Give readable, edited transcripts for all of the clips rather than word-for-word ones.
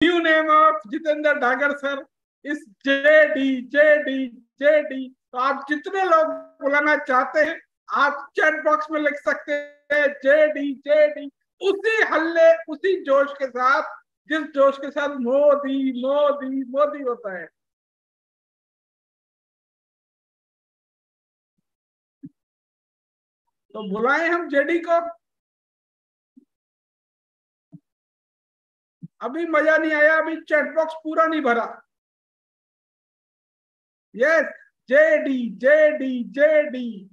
New name of Jitendra Dagar sir इस JD JD JD. तो आप जितने लोग बुलाना चाहते हैं आप चैट बॉक्स में लिख सकते हैं जेडी जेडी। उसी हल्ले उसी जोश के साथ जिस जोश के साथ मोदी मोदी मोदी होता है। तो बुलाएं हम जेडी को। अभी मजा नहीं आया, अभी चैट बॉक्स पूरा नहीं भरा। Yes, JD JD JD.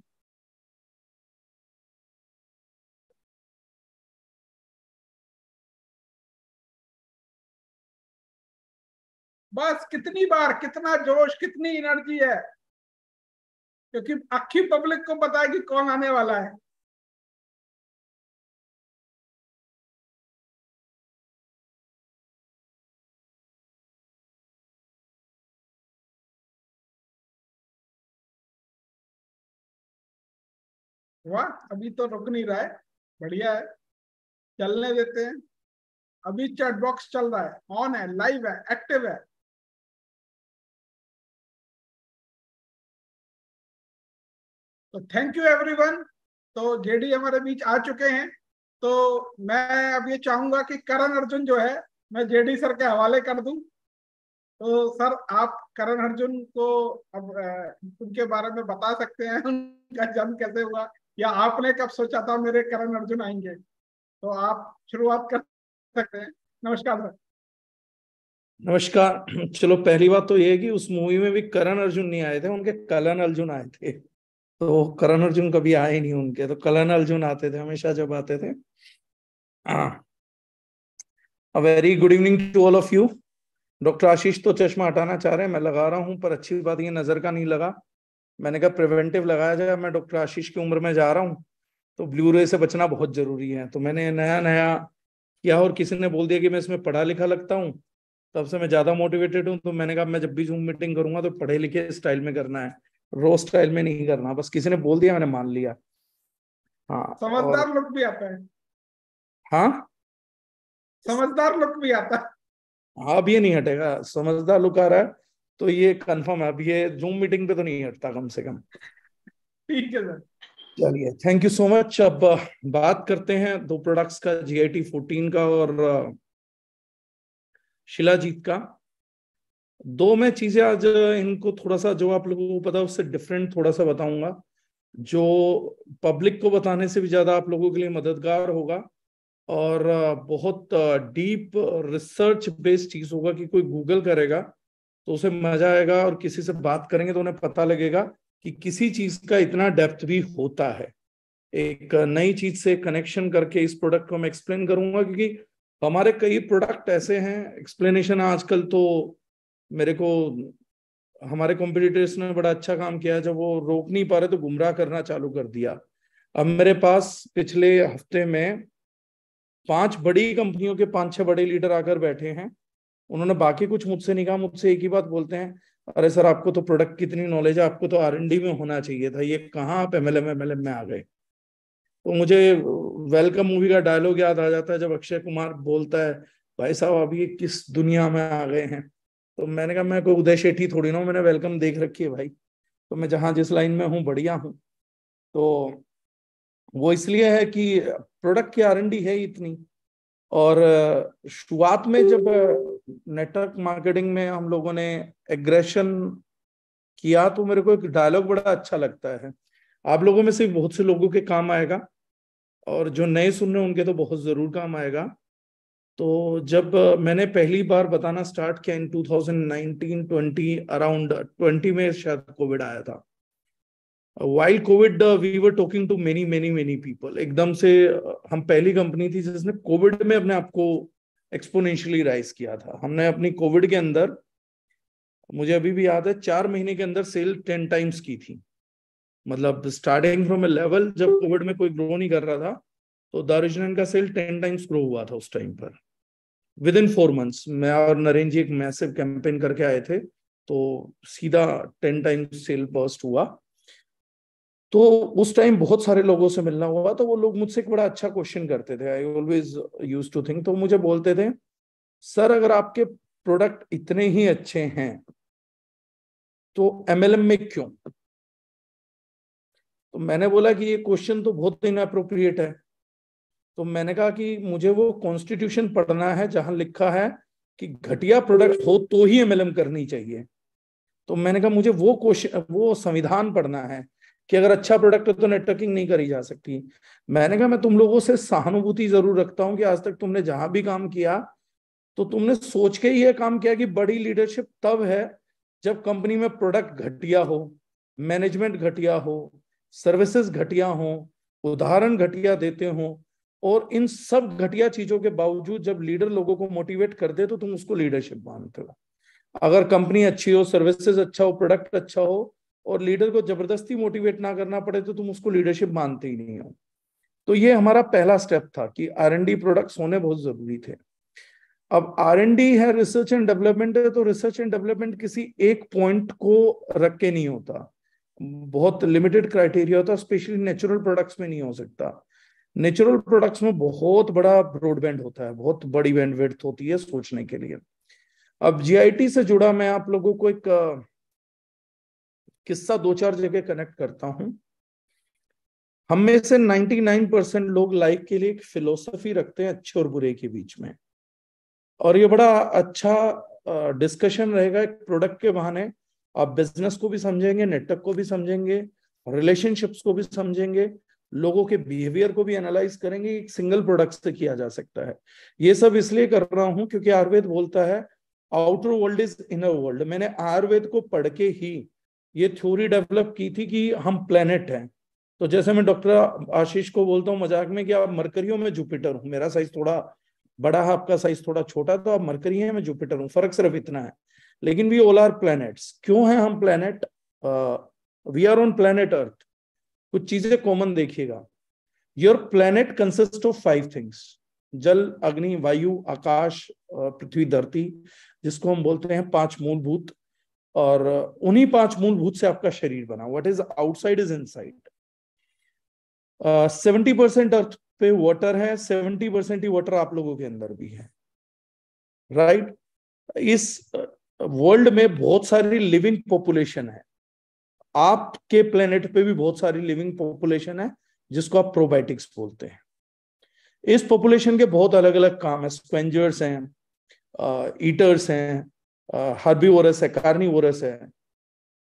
बस कितनी बार, कितना जोश, कितनी एनर्जी है, क्योंकि आखी पब्लिक को पता है कि कौन आने वाला है। वाह, अभी तो रुक नहीं रहा है, बढ़िया है, चलने देते हैं। अभी चैट बॉक्स चल रहा है, ऑन है, लाइव है, एक्टिव है। तो थैंक यू एवरीवन। तो जेडी हमारे बीच आ चुके हैं। तो मैं अब ये चाहूंगा कि करण अर्जुन जो है मैं जेडी सर के हवाले कर दूं। तो सर आप करण अर्जुन को अब उनके बारे में बता सकते हैं, उनका जन्म कैसे हुआ, या आपने कब सोचा था मेरे करण अर्जुन आएंगे। तो आप शुरुआत कर सकते हैं। नमस्कार सर। नमस्कार। चलो, पहली बात तो ये है कि उस मूवी में भी करण अर्जुन नहीं आए थे, उनके कलन अर्जुन आए थे। तो करण अर्जुन कभी आए नहीं उनके, तो कलन अर्जुन आते थे हमेशा जब आते थे। A very good evening to all of you. Doctor Ashish तो चश्मा हटाना चाह रहे हैं, मैं लगा रहा हूं, पर अच्छी बात ये नजर का नहीं लगा। मैंने कहा प्रिवेंटिव लगाया जाए, मैं डॉक्टर आशीष की उम्र में जा रहा हूँ, तो ब्लू रे से बचना बहुत जरूरी है। तो मैंने नया नया किया और किसी ने बोल दिया कि मैं इसमें पढ़ा लिखा लगता हूँ, तब से मैं ज्यादा मोटिवेटेड हूँ। तो मैंने कहा मैं जब भी जूम मीटिंग करूंगा तो पढ़े लिखे स्टाइल में करना है, रो स्टाइल में नहीं करना। बस किसी ने बोल दिया, मैंने मान लिया। हाँ। और समझदार लुक भी आता है, हाँ, समझदार लुक भी आता है। हाँ, अब ये नहीं हटेगा, समझदार लुक आ रहा है तो ये कंफर्म है, अब ये जूम मीटिंग पे तो नहीं हटता कम से कम। ठीक है सर। चलिए, थैंक यू सो मच। अब बात करते हैं दो प्रोडक्ट्स का, GIT 14 का और शिलाजीत का। दो मैं चीजें आज इनको थोड़ा सा, जो आप लोगों को पता है उससे डिफरेंट थोड़ा सा बताऊंगा, जो पब्लिक को बताने से भी ज्यादा आप लोगों के लिए मददगार होगा। और बहुत डीप रिसर्च बेस्ड चीज होगा कि कोई गूगल करेगा तो उसे मजा आएगा, और किसी से बात करेंगे तो उन्हें पता लगेगा कि किसी चीज का इतना डेप्थ भी होता है। एक नई चीज से कनेक्शन करके इस प्रोडक्ट को मैं एक्सप्लेन करूंगा, क्योंकि हमारे कई प्रोडक्ट ऐसे हैं, एक्सप्लेनेशन आजकल तो मेरे को हमारे कॉम्पिटिटर्स ने बड़ा अच्छा काम किया, जब वो रोक नहीं पा रहे तो गुमराह करना चालू कर दिया। अब मेरे पास पिछले हफ्ते में 5 बड़ी कंपनियों के 5-6 बड़े लीडर आकर बैठे हैं। उन्होंने बाकी कुछ मुझसे नहीं कहा, मुझसे एक ही बात बोलते हैं, अरे सर आपको तो प्रोडक्ट कितनी नॉलेज है, आपको तो R&D में होना चाहिए था, ये कहाँ आप MLM में आ गए। तो मुझे वेलकम मूवी का डायलॉग याद आ जाता है, जब अक्षय कुमार बोलता है भाई साहब आप ये किस दुनिया में आ गए हैं। तो मैंने कहा मैं कोई उदय शेट्टी थोड़ी ना हूं, मैंने वेलकम देख रखी है भाई। तो मैं जहां जिस लाइन में हूँ बढ़िया हूँ। तो वो इसलिए है कि प्रोडक्ट की R&D है इतनी। और शुरुआत में जब नेटवर्क मार्केटिंग में हम लोगों ने एग्रेशन किया, तो मेरे को एक डायलॉग बड़ा अच्छा लगता है, आप लोगों में से बहुत से लोगों के काम आएगा, और जो नए सुन रहे हैं उनके तो बहुत जरूर काम आएगा। तो जब मैंने पहली बार बताना स्टार्ट किया इन 2019-20, अराउंड 20 में शायद कोविड आया था। While Covid we were talking to many many many people. एकदम से हम पहली कंपनी थी जिसने कोविड में अपने आप को एक्सपोनेंशियली राइज किया था। हमने अपनी कोविड के अंदर, मुझे अभी भी याद है, 4 महीने के अंदर सेल 10 टाइम्स की थी। मतलब स्टार्टिंग फ्रॉम ए लेवल, जब कोविड में कोई ग्रो नहीं कर रहा था, तो दारुजन का सेल 10 टाइम्स ग्रो हुआ था उस टाइम पर, विद इन 4 मंथ्स। मैं और नरेंद्र जी एक मैसिव कैंपेन करके आए थे, तो सीधा 10 टाइम्स सेल बर्स्ट हुआ। तो उस टाइम बहुत सारे लोगों से मिलना हुआ, तो वो लोग मुझसे एक बड़ा अच्छा क्वेश्चन करते थे, I always use to think. तो मुझे बोलते थे सर अगर आपके प्रोडक्ट इतने ही अच्छे हैं तो एमएलएम में क्यों? तो मैंने बोला कि ये क्वेश्चन तो बहुत इनअप्रोप्रिएट है। तो मैंने कहा कि मुझे वो कॉन्स्टिट्यूशन पढ़ना है जहां लिखा है कि घटिया प्रोडक्ट हो तो ही एमएलएम करनी चाहिए। तो मैंने कहा मुझे वो क्वेश्चन, वो संविधान पढ़ना है कि अगर अच्छा प्रोडक्ट है तो नेटवर्किंग नहीं करी जा सकती। मैंने कहा मैं तुम लोगों से सहानुभूति जरूर रखता हूं कि आज तक तुमने जहां भी काम किया तो तुमने सोच के ही यह काम किया कि बड़ी लीडरशिप तब है जब कंपनी में प्रोडक्ट घटिया हो, मैनेजमेंट घटिया हो, सर्विसेज घटिया हो, उदाहरण घटिया देते हो, और इन सब घटिया चीजों के बावजूद जब लीडर लोगों को मोटिवेट कर दे तो तुम उसको लीडरशिप मानते हो। अगर कंपनी अच्छी हो, सर्विसेज अच्छा हो, प्रोडक्ट अच्छा हो और लीडर को जबरदस्ती मोटिवेट ना करना पड़े तो तुम उसको लीडरशिप मानते ही नहीं हो। तो ये हमारा पहला स्टेप था कि R&D प्रोडक्ट्स होने बहुत जरूरी थे। अब R&D है, रिसर्च एंड डेवलपमेंट है, तो रिसर्च एंड डेवलपमेंट किसी एक पॉइंट को रख के नहीं होता, बहुत लिमिटेड क्राइटेरिया होता, स्पेशली नेचुरल प्रोडक्ट्स में नहीं हो सकता। नेचुरल प्रोडक्ट्स में बहुत बड़ा ब्रॉडबैंड होता है, बहुत बड़ी बैंडविड्थ होती है सोचने के लिए। अब GIT से जुड़ा मैं आप लोगों को एक किस्सा 2-4 जगह कनेक्ट करता हूं। हम में से 99% लोग लाइफ के लिए एक फिलोसफी रखते हैं अच्छे और बुरे के बीच में, और ये बड़ा अच्छा डिस्कशन रहेगा एक प्रोडक्ट के बहाने। आप बिजनेस को भी समझेंगे, नेटवर्क को भी समझेंगे, रिलेशनशिप्स को भी समझेंगे, लोगों के बिहेवियर को भी एनालाइज करेंगे। एक सिंगल प्रोडक्ट से किया जा सकता है। ये सब इसलिए कर रहा हूं क्योंकि आयुर्वेद बोलता है outer world is inner world. मैंने आयुर्वेद को पढ़ के ही ये थ्योरी डेवलप की थी कि हम प्लेनेट हैं। तो जैसे मैं डॉक्टर आशीष को बोलता हूँ मजाक में कि आप मरकरियों में जुपिटर हूँ, मेरा साइज थोड़ा बड़ा है, आपका साइज थोड़ा छोटा, तो आप मरकरी हैं, मैं जुपिटर हूँ, फर्क सिर्फ इतना है। लेकिन वी ऑल आर प्लैनेट्स। क्यों है हम planet? We are on planet earth. कुछ चीजें कॉमन देखिएगा। Your planet consist of 5 things: जल, अग्नि, वायु, आकाश, पृथ्वी, धरती, जिसको हम बोलते हैं 5 मूलभूत। और उन्हीं 5 मूलभूत से आपका शरीर बना। What is outside is inside. 70% अर्थ पे वाटर है, 70% ही वाटर आप लोगों के अंदर भी है, राइट? इस वर्ल्ड में बहुत सारी लिविंग पॉपुलेशन है। आपके प्लेनेट पे भी बहुत सारी लिविंग पॉपुलेशन है जिसको आप प्रोबायोटिक्स बोलते हैं। इस पॉपुलेशन के बहुत अलग अलग काम है। स्पेंजर्स हैं, ईटर्स हैं, हर्बीवोरस है, कार्निवोरस है।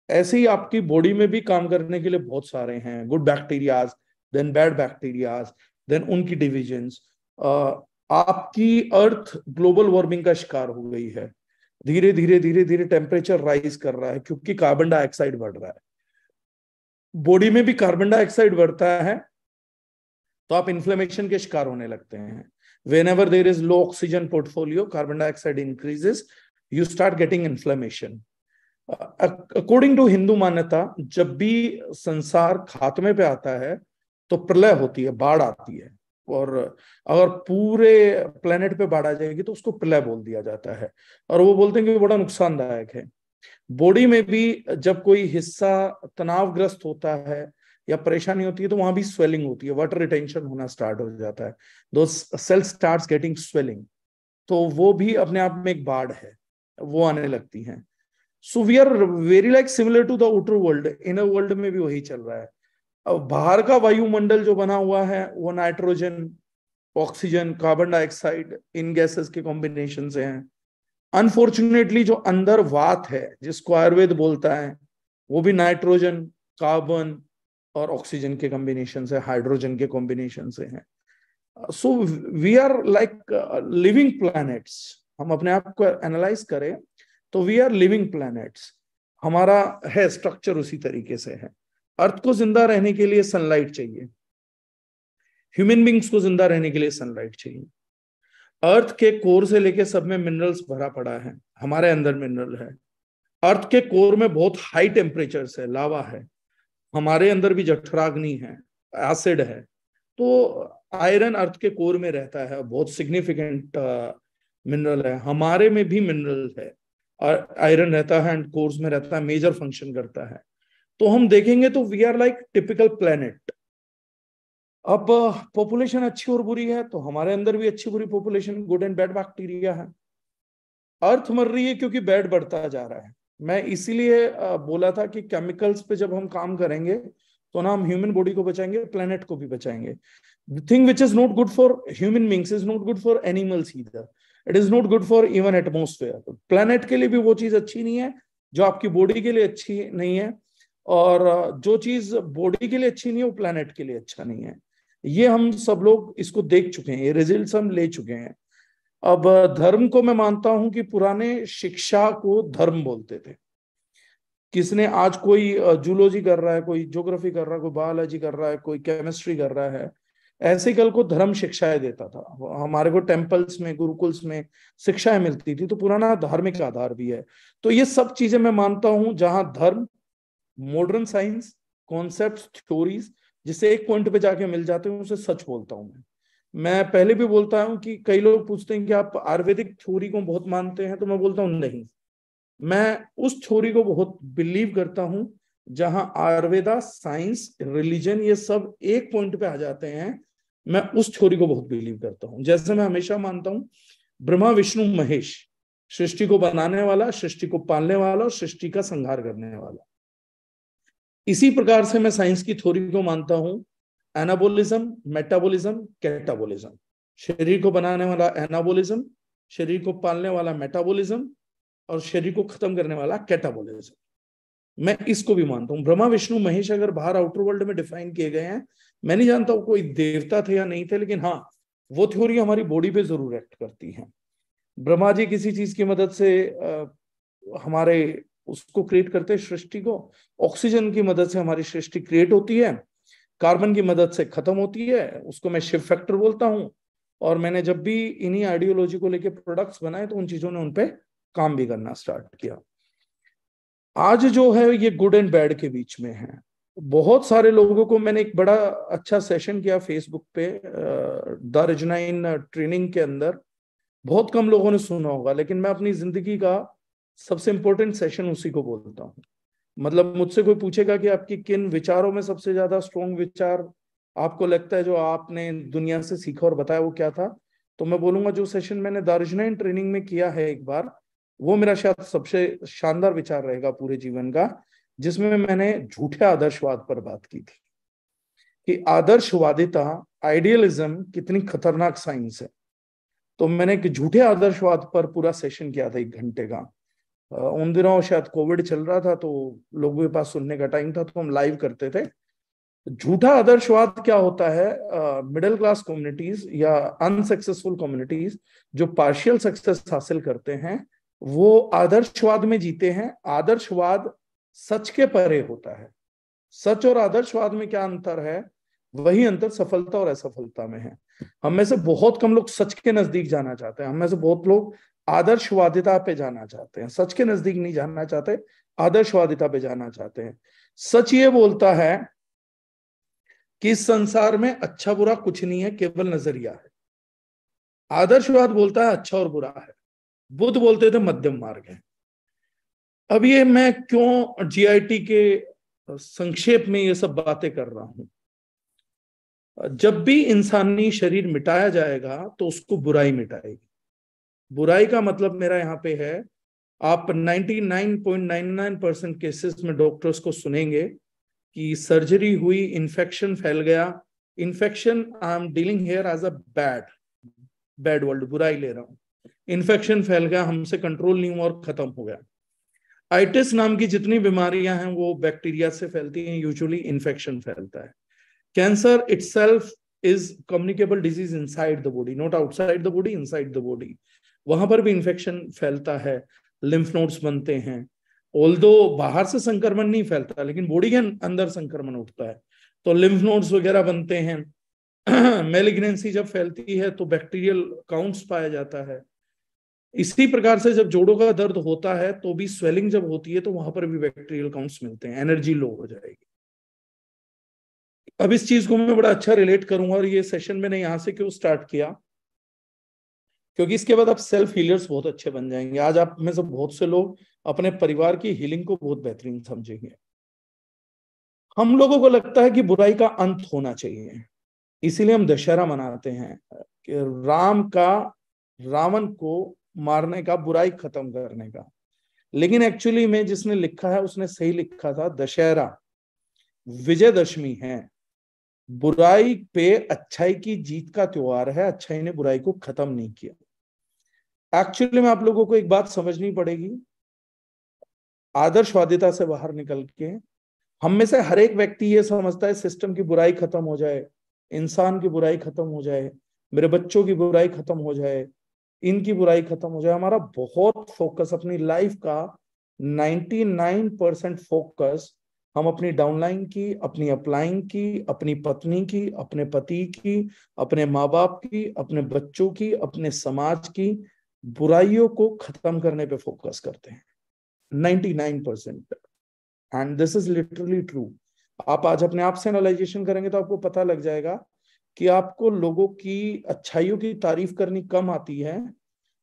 ऐसे ही आपकी बॉडी में भी काम करने के लिए बहुत सारे हैं। Good bacterias, then bad bacterias, then उनकी डिविजन्स। आपकी अर्थ ग्लोबल वार्मिंग का शिकार हो गई है। धीरे धीरे धीरे धीरे टेम्परेचर राइज कर रहा है क्योंकि कार्बन डाइऑक्साइड बढ़ रहा है। बॉडी में भी कार्बन डाइऑक्साइड बढ़ता है तो आप इन्फ्लेमेशन के शिकार होने लगते हैं। whenever there is low oxygen portfolio, carbon dioxide increases, you start getting inflammation. According to Hindu मान्यता, जब भी संसार खात्मे पे आता है तो प्रलय होती है, बाढ़ आती है। और अगर पूरे प्लेनेट पे बाढ़ आ जाएगी तो उसको प्रलय बोल दिया जाता है, और वो बोलते हैं कि बड़ा नुकसानदायक है। बॉडी में भी जब कोई हिस्सा तनावग्रस्त होता है या परेशानी होती है तो वहां भी स्वेलिंग होती है, वाटर रिटेंशन होना स्टार्ट हो जाता है, दो सेल स्टार्ट्स गेटिंग स्वेलिंग। तो वो भी अपने आप में एक बाढ़ है, वो आने लगती हैं। So we are very like similar to the outer world. Inner world में भी वही चल रहा है। अब बाहर का वायुमंडल जो बना हुआ है वो नाइट्रोजन, ऑक्सीजन, कार्बन डाइऑक्साइड, इन गैसेस के कॉम्बिनेशन से हैं। अनफॉर्चुनेटली जो अंदर वात है जिसको आयुर्वेद बोलता है वो भी नाइट्रोजन, कार्बन और ऑक्सीजन के कॉम्बिनेशन से, हाइड्रोजन के कॉम्बिनेशन से है। So we are like living planets. हम अपने आप को एनालाइज करें तो वी आर लिविंग प्लैनेट्स। हमारा है स्ट्रक्चर उसी तरीके से है। अर्थ को जिंदा रहने के लिए सनलाइट चाहिए, ह्यूमन बींग्स को जिंदा रहने के लिए सनलाइट चाहिए। अर्थ के कोर से लेके सब में मिनरल्स भरा पड़ा है, हमारे अंदर मिनरल है। अर्थ के कोर में बहुत हाई टेम्परेचर है, लावा है। हमारे अंदर भी जठराग्नि है, एसिड है। तो आयरन अर्थ के कोर में रहता है, बहुत सिग्निफिकेंट मिनरल है। हमारे में भी मिनरल है, और आयरन रहता है एंड कोर्स में रहता है, मेजर फंक्शन करता है। तो हम देखेंगे तो we are like typical planet. अब पॉपुलेशन अच्छी और बुरी है तो हमारे अंदर भी अच्छी बुरी population, good and bad bacteria है। अर्थ मर रही है क्योंकि बेड बढ़ता जा रहा है। मैं इसीलिए बोला था कि केमिकल्स पे जब हम काम करेंगे तो ना हम ह्यूमन बॉडी को बचाएंगे, प्लेनेट को भी बचाएंगे। The thing which is not good for human beings is not good for animals either, it is not good for even atmosphere. Planet के लिए भी वो चीज अच्छी नहीं है जो आपकी बॉडी के लिए अच्छी नहीं है, और जो चीज बॉडी के लिए अच्छी नहीं है वो प्लेनेट के लिए अच्छा नहीं है। ये हम सब लोग इसको देख चुके हैं, ये रिजल्ट्स हम ले चुके हैं। अब धर्म को मैं मानता हूं कि पुराने शिक्षा को धर्म बोलते थे। किसने आज कोई जूलॉजी कर रहा है, कोई ज्योग्राफी कर रहा है, कोई बायोलॉजी कर रहा है, कोई केमिस्ट्री कर रहा है, ऐसे कल को धर्म शिक्षाएं देता था। हमारे को टेम्पल्स में, गुरुकुल्स में शिक्षाएं मिलती थी, तो पुराना धार्मिक आधार भी है। तो ये सब चीजें मैं मानता हूं जहां धर्म, मॉडर्न साइंस, कॉन्सेप्ट्स, थ्योरीज जिसे एक पॉइंट पे जाके मिल जाते हैं, उसे सच बोलता हूं मैं पहले भी बोलता हूं कि कई लोग पूछते हैं कि आप आयुर्वेदिक थ्योरी को बहुत मानते हैं, तो मैं बोलता हूं नहीं, मैं उस थ्योरी को बहुत बिलीव करता हूं जहां आयुर्वेदा, साइंस, रिलीजन ये सब एक पॉइंट पे आ जाते हैं। मैं उस थ्योरी को बहुत बिलीव करता हूं। जैसे मैं हमेशा मानता हूं ब्रह्मा विष्णु महेश, सृष्टि को बनाने वाला, सृष्टि को पालने वाला और सृष्टि का संहार करने वाला। इसी प्रकार से मैं साइंस की थ्योरी को मानता हूं एनाबोलिज्म, मेटाबॉलिज्म, कैटाबॉलिज्म। शरीर को बनाने वाला एनाबोलिज्म, शरीर को पालने वाला मेटाबॉलिज्म और शरीर को खत्म करने वाला कैटाबॉलिज्म। मैं इसको भी मानता हूं। ब्रह्मा विष्णु महेश अगर बाहर आउटर वर्ल्ड में डिफाइन किए गए हैं, मैं नहीं जानता वो कोई देवता थे या नहीं थे, लेकिन हाँ वो थ्योरी हमारी बॉडी पे जरूर एक्ट करती है। ब्रह्मा जी किसी चीज की मदद से हमारे उसको क्रिएट करते हैं, सृष्टि को। ऑक्सीजन की मदद से हमारी सृष्टि क्रिएट होती है, कार्बन की मदद से खत्म होती है, उसको मैं शिव फैक्टर बोलता हूं। और मैंने जब भी इन्हीं आइडियोलॉजी को लेके प्रोडक्ट्स बनाए तो उन चीजों ने उनपे काम भी करना स्टार्ट किया। आज जो है ये गुड एंड बैड के बीच में है। बहुत सारे लोगों को मैंने एक बड़ा अच्छा सेशन किया फेसबुक पे द रजनाइन ट्रेनिंग के अंदर, बहुत कम लोगों ने सुना होगा, लेकिन मैं अपनी जिंदगी का सबसे इंपॉर्टेंट सेशन उसी को बोलता हूँ। मतलब मुझसे कोई पूछेगा कि आपकी किन विचारों में सबसे ज्यादा स्ट्रॉन्ग विचार आपको लगता है जो आपने दुनिया से सीखा और बताया, वो क्या था, तो मैं बोलूंगा जो सेशन मैंने दार्जिलिंग ट्रेनिंग में किया है एक बार, वो मेरा शायद सबसे शानदार विचार रहेगा पूरे जीवन का, जिसमें मैंने झूठे आदर्शवाद पर बात की थी कि आदर्शवादिता, आइडियलिज्म कितनी खतरनाक साइंस है। तो मैंने एक झूठे आदर्शवाद पर पूरा सेशन किया था 1 घंटे का। उन दिनों शायद कोविड चल रहा था, तो लोगों के पास सुनने का टाइम था, तो हम लाइव करते थे। झूठा आदर्शवाद क्या होता है? मिडिल क्लास कम्युनिटीज या अनसक्सेसफुल कम्युनिटीज जो पार्शियल सक्सेस हासिल करते हैं, वो आदर्शवाद में जीते हैं। आदर्शवाद सच के परे होता है। सच और आदर्शवाद में क्या अंतर है? वही अंतर सफलता और असफलता में है। हम में से बहुत कम लोग सच के नजदीक जाना चाहते हैं, हम में से बहुत लोग आदर्शवादिता पे जाना चाहते हैं। सच के नजदीक नहीं जाना चाहते, आदर्शवादिता पे जाना चाहते हैं। सच ये बोलता है कि इस संसार में अच्छा बुरा कुछ नहीं है, केवल नजरिया है। आदर्शवाद बोलता है अच्छा और बुरा है। बुद्ध बोलते थे मध्यम मार्ग है। अब ये मैं क्यों जीआईटी के संक्षेप में ये सब बातें कर रहा हूं? जब भी इंसानी शरीर मिटाया जाएगा तो उसको बुराई मिटाएगी। बुराई का मतलब मेरा यहाँ पे है, आप 99.99% केसेस में डॉक्टर्स को सुनेंगे कि सर्जरी हुई, इन्फेक्शन फैल गया। Infection I am dealing here as a bad word, बुराई ले रहा हूं। इन्फेक्शन फैल गया, हमसे कंट्रोल नहीं हुआ और खत्म हो गया। आइटिस नाम की जितनी बीमारियां हैं वो बैक्टीरिया से फैलती हैं, यूजुअली इन्फेक्शन फैलता है। Cancer itself is communicable disease inside the body, not outside the body, inside the body. वहां पर भी इन्फेक्शन फैलता है, लिम्फ नोड्स बनते हैं। ऑल्दो बाहर से संक्रमण नहीं फैलता, लेकिन बॉडी के अंदर संक्रमण उठता है, तो लिम्फ नोड्स वगैरह बनते हैं। मेलिग्नेंसी जब फैलती है तो बैक्टीरियल काउंट्स पाया जाता है। इसी प्रकार से जब जोड़ों का दर्द होता है तो भी स्वेलिंग जब होती है तो वहां पर भी बैक्टीरियल काउंट्स मिलते हैं, एनर्जी लो हो जाएगी। अब इस चीज को मैं बड़ा अच्छा रिलेट करूंगा, और ये सेशन मैंने यहां से क्यों स्टार्ट किया, क्योंकि इसके बाद आप सेल्फ हीलर्स बहुत अच्छे बन जाएंगे। आज आप में से बहुत से लोग अपने परिवार की हीलिंग को बहुत बेहतरीन समझेंगे। हम लोगों को लगता है कि बुराई का अंत होना चाहिए, इसीलिए हम दशहरा मनाते हैं कि रावण को मारने का, बुराई खत्म करने का। लेकिन एक्चुअली में जिसने लिखा है उसने सही लिखा था, दशहरा विजयदशमी है, बुराई पे अच्छाई की जीत का त्योहार है, अच्छाई ने बुराई को खत्म नहीं किया। एक्चुअली में आप लोगों को एक बात समझनी पड़ेगी, आदर्शवादिता से बाहर निकल के हम में से हर एक व्यक्ति ये समझता है सिस्टम की बुराई खत्म हो जाए, इंसान की बुराई खत्म हो जाए, मेरे बच्चों की बुराई खत्म हो जाए, इनकी बुराई खत्म हो जाए। हमारा बहुत फोकस अपनी लाइफ का 99% फोकस हम अपनी डाउनलाइन की, अपनी अपलाइन की, अपनी पत्नी की, अपने पति की, अपने माँ बाप की, अपने बच्चों की, अपने समाज की बुराइयों को खत्म करने पे फोकस करते हैं 99%। And this is literally true. आप आज अपने आप से एनालाइजेशन करेंगे तो आपको पता लग जाएगा कि आपको लोगों की अच्छाइयों की तारीफ करनी कम आती है,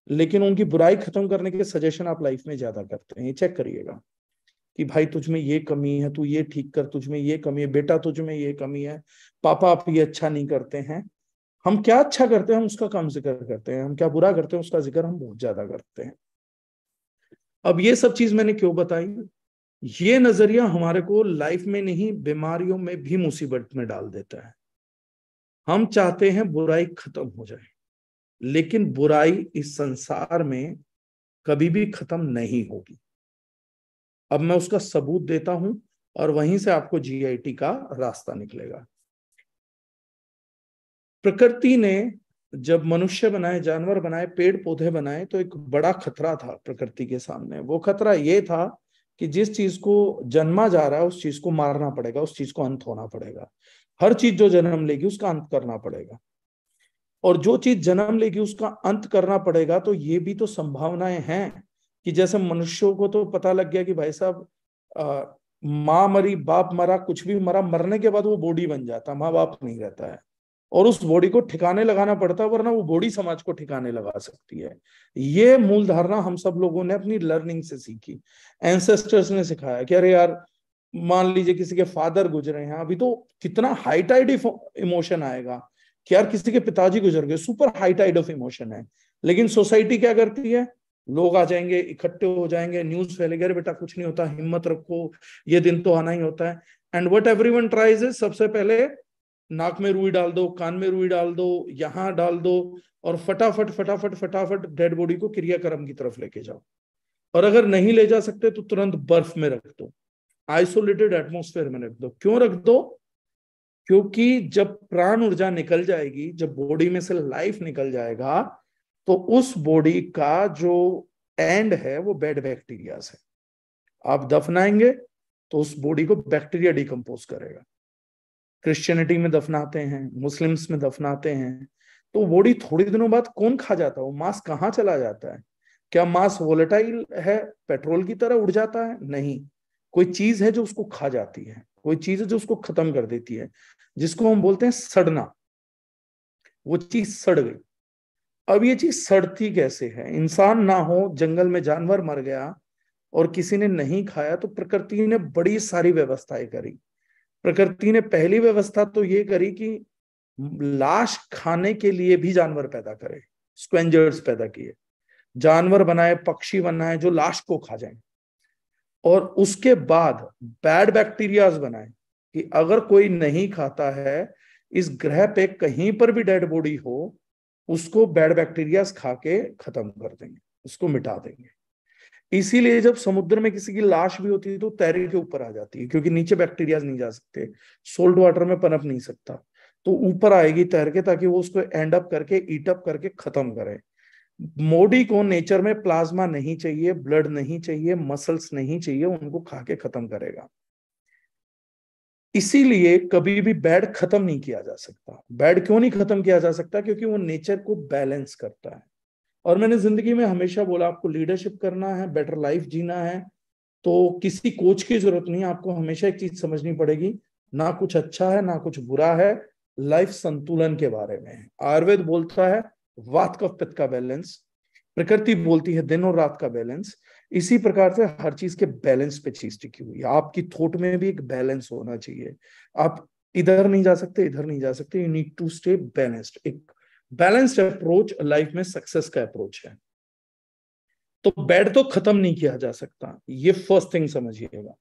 लेकिन उनकी बुराई खत्म करने के सजेशन आप लाइफ में ज्यादा करते हैं। ये चेक करिएगा कि भाई तुझ में ये कमी है, तू ये ठीक कर, तुझ में ये कमी है, बेटा तुझ में ये कमी है, पापा आप ये अच्छा नहीं करते हैं। हम क्या अच्छा करते हैं हम उसका कम जिक्र करते हैं, हम क्या बुरा करते हैं उसका जिक्र हम बहुत ज्यादा करते हैं। अब ये सब चीज मैंने क्यों बताई? ये नजरिया हमारे को लाइफ में नहीं बीमारियों में भी मुसीबत में डाल देता है। हम चाहते हैं बुराई खत्म हो जाए, लेकिन बुराई इस संसार में कभी भी खत्म नहीं होगी। अब मैं उसका सबूत देता हूं और वहीं से आपको जीआईटी का रास्ता निकलेगा। प्रकृति ने जब मनुष्य बनाए, जानवर बनाए, पेड़ पौधे बनाए, तो एक बड़ा खतरा था प्रकृति के सामने। वो खतरा ये था कि जिस चीज को जन्मा जा रहा है उस चीज को मारना पड़ेगा, उस चीज को अंत होना पड़ेगा। हर चीज जो जन्म लेगी उसका अंत करना पड़ेगा, और जो चीज जन्म लेगी उसका अंत करना पड़ेगा। तो ये भी तो संभावनाएं हैं कि जैसे मनुष्यों को तो पता लग गया कि भाई साहब माँ मरी, बाप मरा, कुछ भी मरा, मरने के बाद वो बॉडी बन जाता, माँ बाप नहीं रहता है, और उस बॉडी को ठिकाने लगाना पड़ता है, वरना वो बॉडी समाज को ठिकाने लगा सकती है। ये मूल धारणा हम सब लोगों ने अपनी लर्निंग से सीखी, एंसेस्टर्स ने सिखाया कि अरे यार मान लीजिए किसी के फादर गुजरे हैं, अभी तो कितना हाई टाइड इमोशन आएगा कि यार किसी के पिताजी गुजर गए, super high tide of emotion है। लेकिन सोसाइटी क्या करती है, लोग आ जाएंगे, इकट्ठे हो जाएंगे, न्यूज फैलेगी, अरे बेटा कुछ नहीं होता, हिम्मत रखो, ये दिन तो आना ही होता है। And what everyone tries is, सबसे पहले नाक में रुई डाल दो, कान में रुई डाल दो, यहां डाल दो, और फटाफट फटाफट फटाफट डेड बॉडी को क्रियाक्रम की तरफ लेके जाओ। और अगर नहीं ले जा सकते तो तुरंत बर्फ में रख दो, आइसोलेटेड एटमोस्फेयर में रख दो। क्यों रख दो? क्योंकि जब प्राण ऊर्जा निकल जाएगी, जब बॉडी में से लाइफ निकल जाएगा, तो उस बॉडी का जो एंड है वो बैड बैक्टीरिया से, आप दफनाएंगे तो उस बॉडी को बैक्टीरिया डिकम्पोज करेगा। क्रिश्चियनिटी में दफनाते हैं, मुस्लिम्स में दफनाते हैं, तो बॉडी थोड़ी दिनों बाद कौन खा जाता है, वो मांस कहाँ चला जाता है? क्या मांस वोलेटाइल है, पेट्रोल की तरह उड़ जाता है? नहीं, कोई चीज है जो उसको खा जाती है, कोई चीज है जो उसको खत्म कर देती है, जिसको हम बोलते हैं सड़ना। वो चीज सड़ गई। अब ये चीज सड़ती कैसे है? इंसान ना हो, जंगल में जानवर मर गया और किसी ने नहीं खाया, तो प्रकृति ने बड़ी सारी व्यवस्थाएं करी। प्रकृति ने पहली व्यवस्था तो ये करी कि लाश खाने के लिए भी जानवर पैदा करे, स्क्वेंजर्स पैदा किए, जानवर बनाए, पक्षी बनाए जो लाश को खा जाए। और उसके बाद बैड बैक्टीरियाज बनाए कि अगर कोई नहीं खाता है, इस ग्रह पे कहीं पर भी डेड बॉडी हो, उसको बैड बैक्टीरियाज खा के खत्म कर देंगे, उसको मिटा देंगे। इसीलिए जब समुद्र में किसी की लाश भी होती है तो तैर के ऊपर आ जाती है, क्योंकि नीचे बैक्टीरियाज नहीं जा सकते, सोल्ट वाटर में पनप नहीं सकता, तो ऊपर आएगी तैर के, ताकि वो उसको एंड अप करके, ईट अप करके खत्म करे। मोडी को नेचर में प्लाज्मा नहीं चाहिए, ब्लड नहीं चाहिए, मसल्स नहीं चाहिए, उनको खा के खत्म करेगा। इसीलिए कभी भी बैड खत्म नहीं किया जा सकता। बैड क्यों नहीं खत्म किया जा सकता? क्योंकि वो नेचर को बैलेंस करता है। और मैंने जिंदगी में हमेशा बोला, आपको लीडरशिप करना है, बेटर लाइफ जीना है, तो किसी कोच की जरूरत नहीं है। आपको हमेशा एक चीज समझनी पड़ेगी, ना कुछ अच्छा है ना कुछ बुरा है, लाइफ संतुलन के बारे में है। आयुर्वेद बोलता है वात कफ पित्त का बैलेंस, प्रकृति बोलती है दिन और रात का बैलेंस। इसी प्रकार से हर चीज के बैलेंस पे चीज टिकी हुई है। आपकी थॉट में भी एक बैलेंस होना चाहिए। आप इधर नहीं जा सकते, इधर नहीं जा सकते, you need to stay balanced. एक बैलेंस्ड अप्रोच लाइफ में सक्सेस का अप्रोच है। तो बेड तो खत्म नहीं किया जा सकता, ये फर्स्ट थिंग समझिएगा।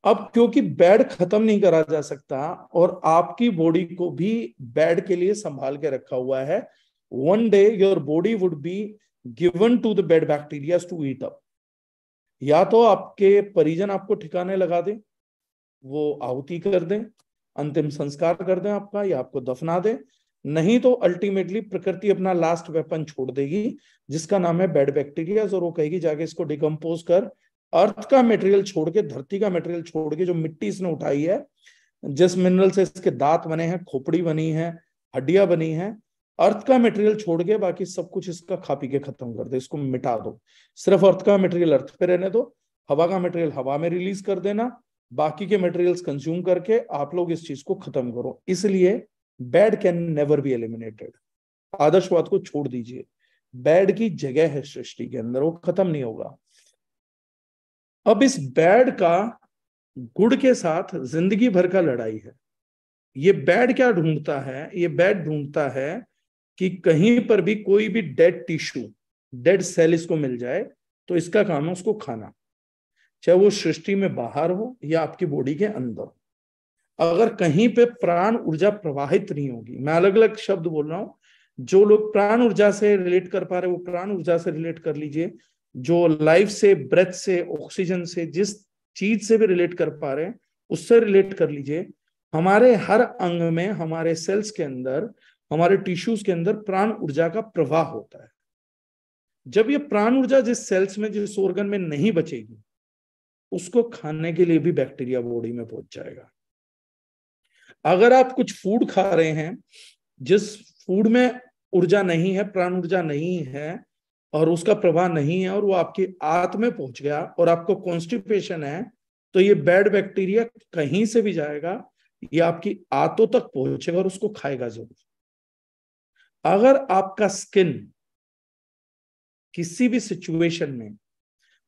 अब क्योंकि बेड खत्म नहीं करा जा सकता और आपकी बॉडी को भी बेड के लिए संभाल के रखा हुआ है, one day your body would be given to the bad bacteria to eat up. या तो आपके परिजन आपको ठिकाने लगा दें, वो आहुति कर दें, अंतिम संस्कार कर दें आपका, या आपको दफना दें, नहीं तो अल्टीमेटली प्रकृति अपना लास्ट वेपन छोड़ देगी जिसका नाम है बेड बैक्टीरिया, और वो कहेगी जाके इसको डिकम्पोज कर, अर्थ का मटेरियल छोड़ के, धरती का मटेरियल छोड़ के, जो मिट्टी इसने उठाई है, जिस मिनरल से इसके दांत बने हैं, खोपड़ी बनी है, हड्डियां बनी हैं, अर्थ का मटेरियल छोड़ के बाकी सब कुछ इसका खा पी के खत्म कर दे, इसको मिटा दो। सिर्फ अर्थ का मटेरियल अर्थ पे रहने दो, हवा का मटेरियल हवा में रिलीज कर देना, बाकी के मटेरियल्स कंज्यूम करके आप लोग इस चीज को खत्म करो। इसलिए bad can never be eliminated. आदर्शवाद को छोड़ दीजिए, बैड की जगह है सृष्टि के अंदर, वो खत्म नहीं होगा। अब इस बैड का गुड के साथ जिंदगी भर का लड़ाई है। ये बैड क्या ढूंढता है? ये बैड ढूंढता है कि कहीं पर भी कोई भी डेड टिश्यू, डेड सेल इसको मिल जाए तो इसका काम है उसको खाना, चाहे वो सृष्टि में बाहर हो या आपकी बॉडी के अंदर। अगर कहीं पे प्राण ऊर्जा प्रवाहित नहीं होगी, मैं अलग अलग शब्द बोल रहा हूं, जो लोग प्राण ऊर्जा से रिलेट कर पा रहे वो प्राण ऊर्जा से रिलेट कर लीजिए, जो लाइफ से, ब्रेथ से, ऑक्सीजन से, जिस चीज से भी रिलेट कर पा रहे हैं उससे रिलेट कर लीजिए। हमारे हर अंग में, हमारे सेल्स के अंदर, हमारे टिश्यूज के अंदर प्राण ऊर्जा का प्रवाह होता है। जब ये प्राण ऊर्जा जिस सेल्स में, जिस ऑर्गन में नहीं बचेगी, उसको खाने के लिए भी बैक्टीरिया बॉडी में पहुंच जाएगा। अगर आप कुछ फूड खा रहे हैं जिस फूड में ऊर्जा नहीं है, प्राण ऊर्जा नहीं है, और उसका प्रवाह नहीं है, और वो आपकी आंत में पहुंच गया और आपको कॉन्स्टिपेशन है, तो ये बैड बैक्टीरिया कहीं से भी जाएगा, ये आपकी आंतों तक पहुंचेगा और उसको खाएगा जरूर। अगर आपका स्किन किसी भी सिचुएशन में,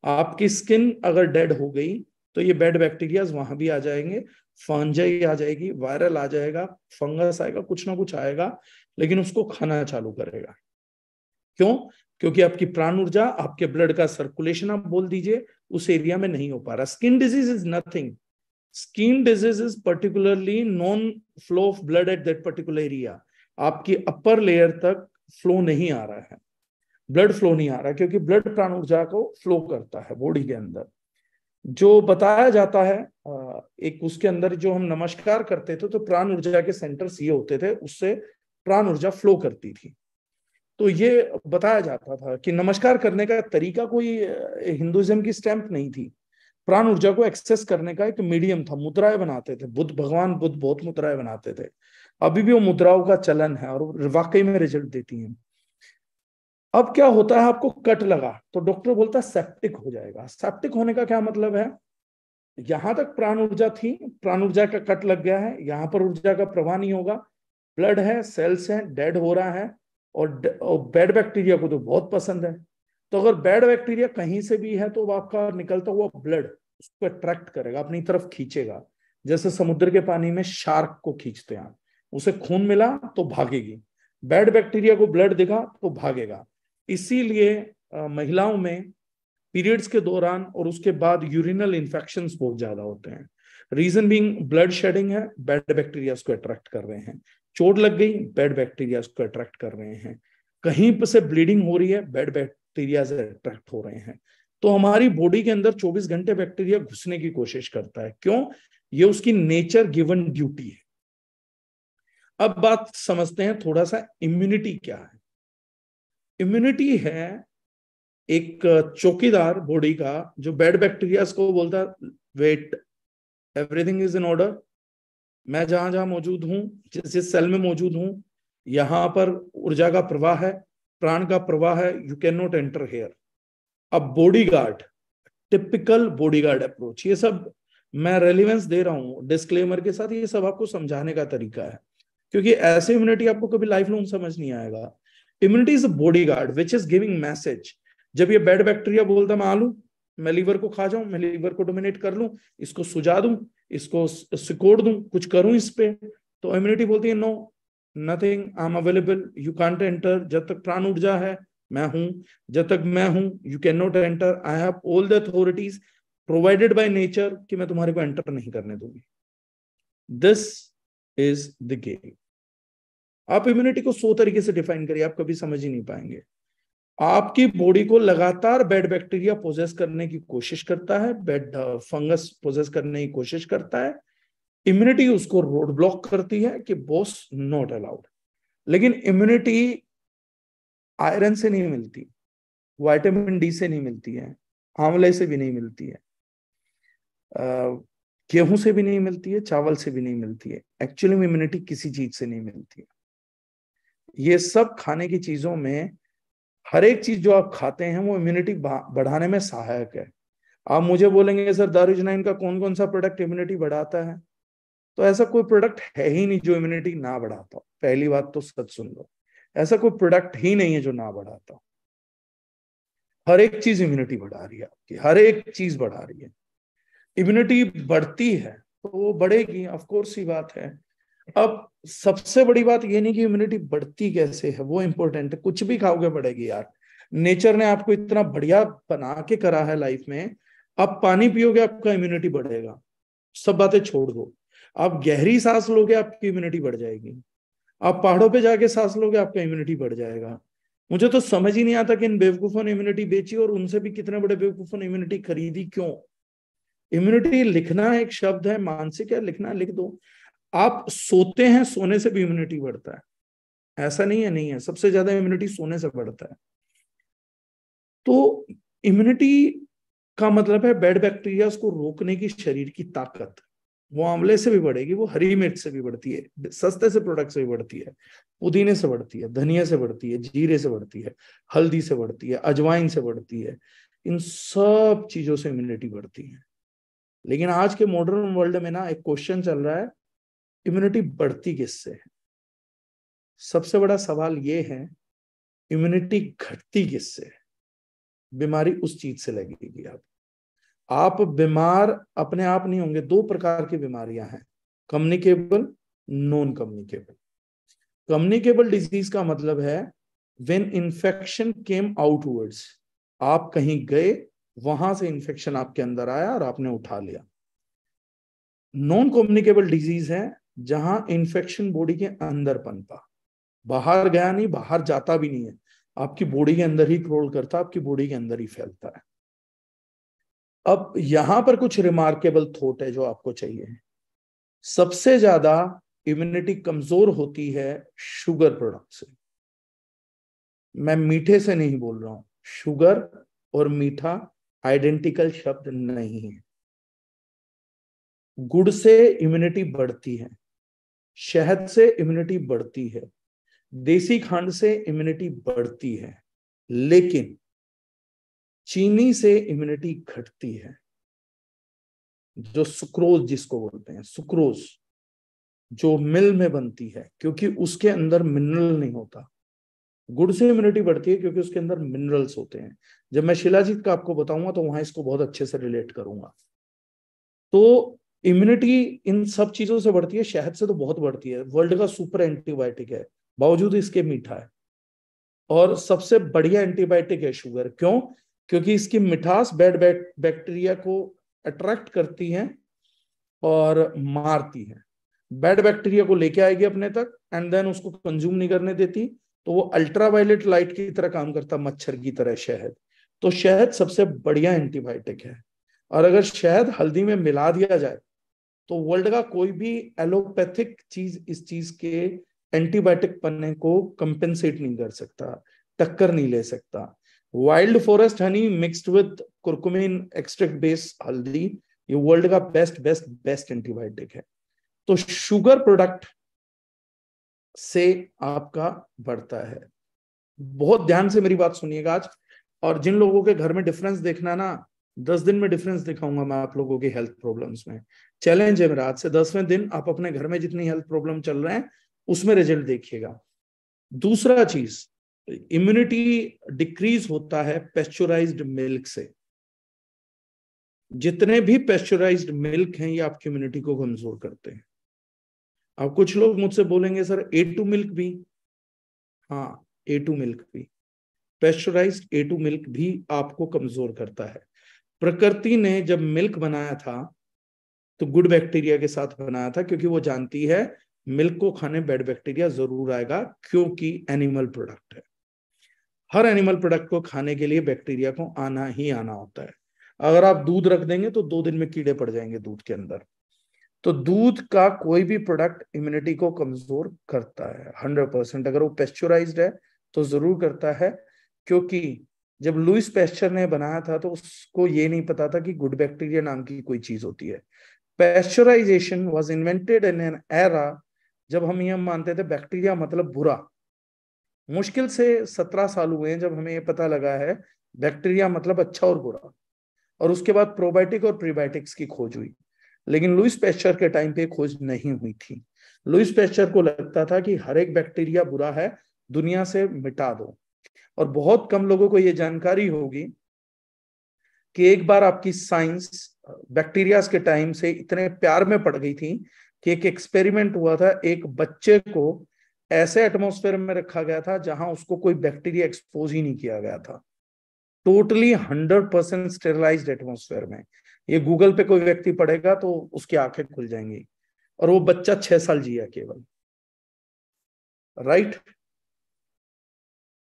आपकी स्किन अगर डेड हो गई तो ये बैड बैक्टीरियाज वहां भी आ जाएंगे, फंजाई आ जाएगी, वायरल आ जाएगा, फंगस आएगा, कुछ ना कुछ आएगा, लेकिन उसको खाना चालू करेगा। क्यों? क्योंकि आपकी प्राण ऊर्जा, आपके ब्लड का सर्कुलेशन आप बोल दीजिए, उस एरिया में नहीं हो पा रहा। Skin disease is nothing, skin disease is particularly non flow of blood at that particular area. आपकी अपर लेयर तक फ्लो नहीं आ रहा है, ब्लड फ्लो नहीं आ रहा, क्योंकि ब्लड प्राण ऊर्जा को फ्लो करता है बॉडी के अंदर। जो बताया जाता है, एक उसके अंदर जो हम नमस्कार करते थे तो प्राण ऊर्जा के सेंटर्स ये होते थे, उससे प्राण ऊर्जा फ्लो करती थी। तो ये बताया जाता था कि नमस्कार करने का तरीका कोई हिंदुइज्म की स्टैंप नहीं थी, प्राण ऊर्जा को एक्सेस करने का एक मीडियम था। मुद्राएं बनाते थे, भगवान बुद्ध बहुत मुद्राएं बनाते थे, अभी भी वो मुद्राओं का चलन है और वाकई में रिजल्ट देती हैं। अब क्या होता है, आपको कट लगा तो डॉक्टर बोलता है सेप्टिक हो जाएगा। सेप्टिक होने का क्या मतलब है? यहां तक प्राण ऊर्जा थी, प्राण ऊर्जा का कट लग गया है, यहां पर ऊर्जा का प्रवाह नहीं होगा, ब्लड है, सेल्स है, डेड हो रहा है, और बैड बैक्टीरिया को तो बहुत पसंद है। तो अगर बैड बैक्टीरिया कहीं से भी है तो आपका निकलता हुआ ब्लड उसको अट्रैक्ट करेगा, अपनी तरफ खींचेगा, जैसे समुद्र के पानी में शार्क को खींचते हैं, उसे खून मिला तो भागेगी, बैड बैक्टीरिया को ब्लड दिखा तो भागेगा। इसीलिए महिलाओं में पीरियड्स के दौरान और उसके बाद यूरिनल इन्फेक्शंस बहुत ज्यादा होते हैं। रीजन बीइंग ब्लड शेडिंग है, बैड बैक्टीरिया को अट्रैक्ट कर रहे हैं, चोट लग गई, बैड बैक्टीरिया को अट्रैक्ट कर रहे हैं, कहीं पर से ब्लीडिंग हो रही है, बैड बैक्टीरिया से अट्रैक्ट हो रहे हैं। तो हमारी बॉडी के अंदर 24 घंटे बैक्टीरिया घुसने की कोशिश करता है। क्यों? ये उसकी नेचर गिवन ड्यूटी है। अब बात समझते हैं थोड़ा सा, इम्यूनिटी क्या है। इम्यूनिटी है एक चौकीदार बॉडी का जो बैड बैक्टीरिया को बोलता है wait, everything is in order, मैं जहां जहां मौजूद हूं, जिस सेल में मौजूद हूं, यहां पर ऊर्जा का प्रवाह है, प्राण का प्रवाह है, यू कैन नॉट एंटर हेयर। अब बॉडीगार्ड, टिपिकल बॉडीगार्ड अप्रोच, ये सब मैं रेलिवेंस दे रहा हूं डिस्क्लेमर के साथ, ये सब आपको समझाने का तरीका है, क्योंकि ऐसे इम्यूनिटी आपको कभी लाइफ लॉन्ग समझ नहीं आएगा। Immunity is a bodyguard which is giving message. जब ये बैड बैक्टीरिया बोलता मैं आलू, मैं लीवर को खा जाऊं, मैं लीवर को डोमिनेट कर लूं, इसको सुझा दूं, इसको सिकोड़ दूं, कुछ करूं इस पे, तो इम्यूनिटी बोलती है no, nothing, I am available, you can't enter. जब तक प्राण ऊर्जा है, मैं हूं, जब तक मैं हूं you cannot enter enter. I have all the authorities provided by nature कि मैं तुम्हारे को एंटर नहीं करने दूंगी। This is the game. आप इम्यूनिटी को 100 तरीके से डिफाइन करिए, आप कभी समझ ही नहीं पाएंगे। आपकी बॉडी को लगातार बैड बैक्टीरिया पोजेस करने की कोशिश करता है, बैड फंगस पोजेस करने की कोशिश करता है। इम्यूनिटी उसको रोड ब्लॉक करती है कि बॉस नॉट अलाउड। लेकिन इम्यूनिटी आयरन से नहीं मिलती, विटामिन डी से नहीं मिलती है, आंवले से भी नहीं मिलती है, गेहूं से भी नहीं मिलती है, चावल से भी नहीं मिलती है। एक्चुअली में इम्यूनिटी किसी चीज से नहीं मिलती है। ये सब खाने की चीजों में हर एक चीज जो आप खाते हैं वो इम्यूनिटी बढ़ाने में सहायक है। आप मुझे बोलेंगे सर दारुजनाइन का कौन कौन सा प्रोडक्ट इम्यूनिटी बढ़ाता है, तो ऐसा कोई प्रोडक्ट है ही नहीं जो इम्यूनिटी ना बढ़ाता हो। पहली बात तो सच सुन लो, ऐसा कोई प्रोडक्ट ही नहीं है जो ना बढ़ाता हो। हर एक चीज इम्यूनिटी बढ़ा रही है आपकी, हर एक चीज बढ़ा रही है। इम्यूनिटी बढ़ती है तो वो बढ़ेगी, ऑफ कोर्स ही बात है। अब सबसे बड़ी बात ये नहीं कि इम्यूनिटी बढ़ती कैसे है, वो इंपॉर्टेंट है। कुछ भी खाओगे बढ़ेगी यार, नेचर ने आपको इतना बढ़िया बना के करा है लाइफ में। आप पानी पियोगे आपका इम्यूनिटी बढ़ेगा, सब बातें छोड़ दो। आप गहरी सांस लोगे आपकी इम्यूनिटी बढ़ जाएगी, आप पहाड़ों पे जाके सांस लोगे आपका इम्यूनिटी बढ़ जाएगा। मुझे तो समझ ही नहीं आता कि इन बेवकूफों ने इम्यूनिटी बेची और उनसे भी कितने बड़े बेवकूफों ने इम्यूनिटी खरीदी क्यों। इम्यूनिटी लिखना एक शब्द है, मानसिक है, लिखना लिख दो। आप सोते हैं, सोने से भी इम्यूनिटी बढ़ता है, ऐसा नहीं है, नहीं है, सबसे ज्यादा इम्यूनिटी सोने से बढ़ता है। तो इम्यूनिटी का मतलब है बैड बैक्टीरिया को रोकने की शरीर की ताकत। वो आंवले से भी बढ़ेगी, वो हरी मिर्च से भी बढ़ती है, सस्ते से प्रोडक्ट से भी बढ़ती है, पुदीने से बढ़ती है, धनिया से बढ़ती है, जीरे से बढ़ती है, हल्दी से बढ़ती है, अजवाइन से बढ़ती है। इन सब चीजों से इम्यूनिटी बढ़ती है। लेकिन आज के मॉडर्न वर्ल्ड में ना एक क्वेश्चन चल रहा है, इम्यूनिटी बढ़ती किससे है। सबसे बड़ा सवाल ये है, इम्यूनिटी घटती किससे है। बीमारी उस चीज से लगेगी। आप बीमार अपने आप नहीं होंगे। दो प्रकार की बीमारियां हैं, communicable, non communicable. Communicable disease का मतलब है व्हेन इन्फेक्शन केम आउटवर्ड्स, आप कहीं गए, वहां से इन्फेक्शन आपके अंदर आया और आपने उठा लिया। नॉन कम्युनिकेबल डिजीज है जहां इन्फेक्शन बॉडी के अंदर पनपा, बाहर गया नहीं, बाहर जाता भी नहीं है, आपकी बॉडी के अंदर ही क्रोल करता, आपकी बॉडी के अंदर ही फैलता है। अब यहां पर कुछ रिमार्केबल थॉट है जो आपको चाहिए। सबसे ज्यादा इम्यूनिटी कमजोर होती है शुगर प्रोडक्ट से। मैं मीठे से नहीं बोल रहा हूं, शुगर और मीठा आइडेंटिकल शब्द नहीं है। गुड़ से इम्यूनिटी बढ़ती है, शहद से इम्यूनिटी बढ़ती है, देसी खांड से इम्यूनिटी बढ़ती है, लेकिन चीनी से इम्यूनिटी घटती है। जो सुक्रोज जिसको बोलते हैं, सुक्रोज जो मिल में बनती है, क्योंकि उसके अंदर मिनरल नहीं होता। गुड़ से इम्यूनिटी बढ़ती है क्योंकि उसके अंदर मिनरल्स होते हैं। जब मैं शिलाजीत का आपको बताऊंगा तो वहां इसको बहुत अच्छे से रिलेट करूंगा। तो इम्यूनिटी इन सब चीजों से बढ़ती है, शहद से तो बहुत बढ़ती है, वर्ल्ड का सुपर एंटीबायोटिक है, बावजूद इसके मीठा है। और सबसे बढ़िया एंटीबायोटिक है शुगर, क्यों? क्योंकि इसकी मिठास बैड बैक्टीरिया को अट्रैक्ट करती है और मारती है। बैड बैक्टीरिया को लेके आएगी अपने तक एंड देन उसको कंज्यूम नहीं करने देती, तो वो अल्ट्रावायलेट लाइट की तरह काम करता, मच्छर की तरह शहद। तो शहद सबसे बढ़िया एंटीबायोटिक है। और अगर शहद हल्दी में मिला दिया जाए तो वर्ल्ड का कोई भी एलोपैथिक चीज इस चीज के एंटीबायोटिक पन्ने को कंपेंसेट नहीं कर सकता, टक्कर नहीं ले सकता। Wild forest Honey mixed with curcumin extract based हल्दी, ये वर्ल्ड का बेस्ट बेस्ट बेस्ट एंटीबायोटिक है। तो शुगर प्रोडक्ट से आपका बढ़ता है। बहुत ध्यान से मेरी बात सुनिएगा आज। और जिन लोगों के घर में डिफरेंस देखना ना, 10 दिन में डिफरेंस दिखाऊंगा मैं आप लोगों की हेल्थ प्रॉब्लम्स में। चैलेंज है मेरा, आज से 10वें दिन आप अपने घर में जितनी हेल्थ प्रॉब्लम चल रहे हैं उसमें रिजल्ट देखिएगा। दूसरा चीज, इम्यूनिटी डिक्रीज होता है पेस्चुराइज्ड मिल्क से। जितने भी पेस्चुराइज्ड मिल्क हैं ये आपकी इम्यूनिटी को कमजोर करते हैं। अब कुछ लोग मुझसे बोलेंगे सर A2 मिल्क भी, हाँ A2 मिल्क भी, पेस्चराइज्ड A2 मिल्क भी आपको कमजोर करता है। प्रकृति ने जब मिल्क बनाया था तो गुड बैक्टीरिया के साथ बनाया था, क्योंकि वो जानती है मिल्क को खाने बैड बैक्टीरिया जरूर आएगा, क्योंकि एनिमल प्रोडक्ट है। हर एनिमल प्रोडक्ट को खाने के लिए बैक्टीरिया को आना ही आना होता है। अगर आप दूध रख देंगे तो 2 दिन में कीड़े पड़ जाएंगे दूध के अंदर। तो दूध का कोई भी प्रोडक्ट इम्यूनिटी को कमजोर करता है 100%। अगर वो पेस्चराइज्ड है तो जरूर करता है, क्योंकि जब लुईस पेस्चर ने बनाया था तो उसको ये नहीं पता था कि गुड बैक्टीरिया नाम की कोई चीज होती है। Pasteurisation was invented in an era जब हम ये मानते थे बैक्टीरिया मतलब बुरा। मुश्किल से 17 साल हुए हैं जब हमें ये पता लगा है बैक्टीरिया मतलब अच्छा और बुरा, और उसके बाद प्रोबायोटिक और प्रीबायोटिक्स की खोज हुई। लेकिन लुईस पेस्चर के टाइम पे खोज नहीं हुई थी। लुईस पेस्चर को लगता था कि हर एक बैक्टीरिया बुरा है, दुनिया से मिटा दो। और बहुत कम लोगों को यह जानकारी होगी कि एक बार आपकी साइंस बैक्टीरिया के टाइम से इतने प्यार में पड़ गई थी कि एक एक्सपेरिमेंट हुआ था। एक बच्चे को ऐसे एटमॉस्फेयर में रखा गया था जहां उसको कोई बैक्टीरिया एक्सपोज ही नहीं किया गया था, टोटली 100% स्टेरिलाइज्ड एटमॉस्फेयर में। ये गूगल पे कोई व्यक्ति पढ़ेगा तो उसकी आंखें खुल जाएंगी। और वो बच्चा 6 साल जिया केवल। राइट।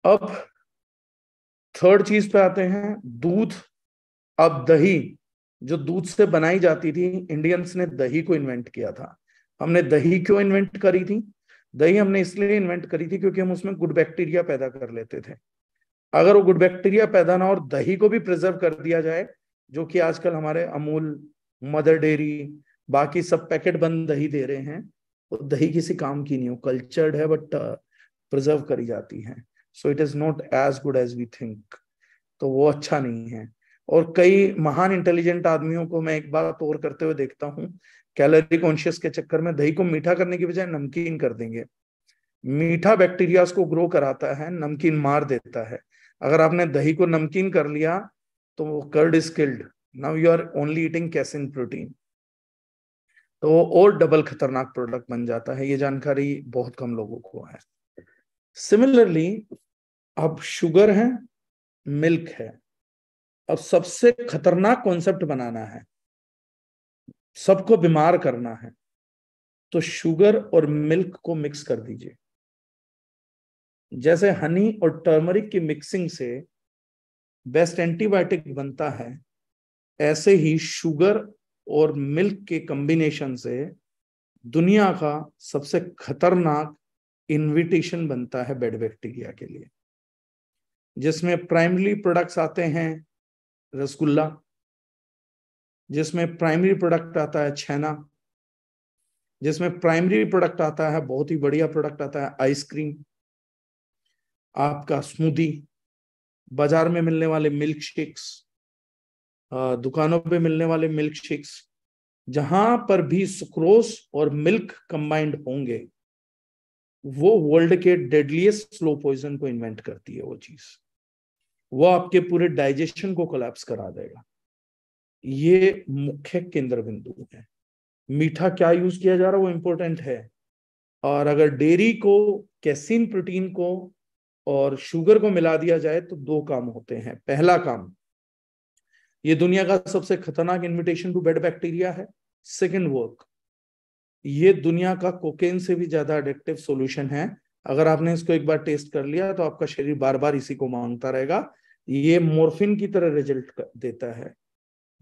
अब थर्ड चीज पे आते हैं, दूध। अब दही, जो दूध से बनाई जाती थी, इंडियंस ने दही को इन्वेंट किया था। हमने दही क्यों इन्वेंट करी थी? दही हमने इसलिए इन्वेंट करी थी क्योंकि हम उसमें गुड बैक्टीरिया पैदा कर लेते थे। अगर वो गुड बैक्टीरिया पैदा ना और दही को भी प्रिजर्व कर दिया जाए, जो कि आजकल हमारे अमूल, मदर डेयरी, बाकी सब पैकेट बंद दही दे रहे हैं, वो दही किसी काम की नहीं हो, कल्चर्ड है बट प्रिजर्व करी जाती है। So it is not as good as we think. तो वो अच्छा नहीं है। और कई महान इंटेलिजेंट आदमियों को मैं एक बात और करते हुए देखता हूँ, कैलोरी कॉन्शियस के चक्कर में दही को मीठा करने की बजाय नमकीन कर देंगे। मीठा बैक्टीरिया को ग्रो कराता है, नमकीन मार देता है। अगर आपने दही को नमकीन कर लिया तो curd is killed, now you are only eating casein protein. तो वो और डबल खतरनाक प्रोडक्ट बन जाता है। ये जानकारी बहुत कम लोगों को है। सिमिलरली अब शुगर है, मिल्क है। अब सबसे खतरनाक कॉन्सेप्ट बनाना है, सबको बीमार करना है, तो शुगर और मिल्क को मिक्स कर दीजिए। जैसे हनी और टर्मरिक की मिक्सिंग से बेस्ट एंटीबायोटिक बनता है, ऐसे ही शुगर और मिल्क के कॉम्बिनेशन से दुनिया का सबसे खतरनाक इन्विटेशन बनता है बैड बैक्टीरिया के लिए। जिसमें प्राइमरी प्रोडक्ट्स आते हैं रसगुल्ला, जिसमें प्राइमरी प्रोडक्ट आता है छेना, जिसमें प्राइमरी प्रोडक्ट आता है, बहुत ही बढ़िया प्रोडक्ट आता है आइसक्रीम, आपका स्मूदी, बाजार में मिलने वाले मिल्क शेक्स, दुकानों पे मिलने वाले मिल्क शेक्स। जहां पर भी सुक्रोज और मिल्क कंबाइंड होंगे, वो वर्ल्ड के डेडलीस्ट स्लो पॉइजन को इन्वेंट करती है। वो चीज वो आपके पूरे डाइजेशन को कोलैप्स करा देगा। ये मुख्य केंद्र बिंदु है। मीठा क्या यूज किया जा रहा है वो इंपॉर्टेंट है। और अगर डेयरी को, कैसीन प्रोटीन को और शुगर को मिला दिया जाए तो 2 काम होते हैं। पहला काम, ये दुनिया का सबसे खतरनाक इन्विटेशन टू बैड बैक्टीरिया है। सेकंड वर्क, ये दुनिया का कोकेन से भी ज्यादा एडिक्टिव सॉल्यूशन है। अगर आपने इसको एक बार टेस्ट कर लिया तो आपका शरीर बार बार इसी को मांगता रहेगा। ये मोर्फिन की तरह रिजल्ट देता है।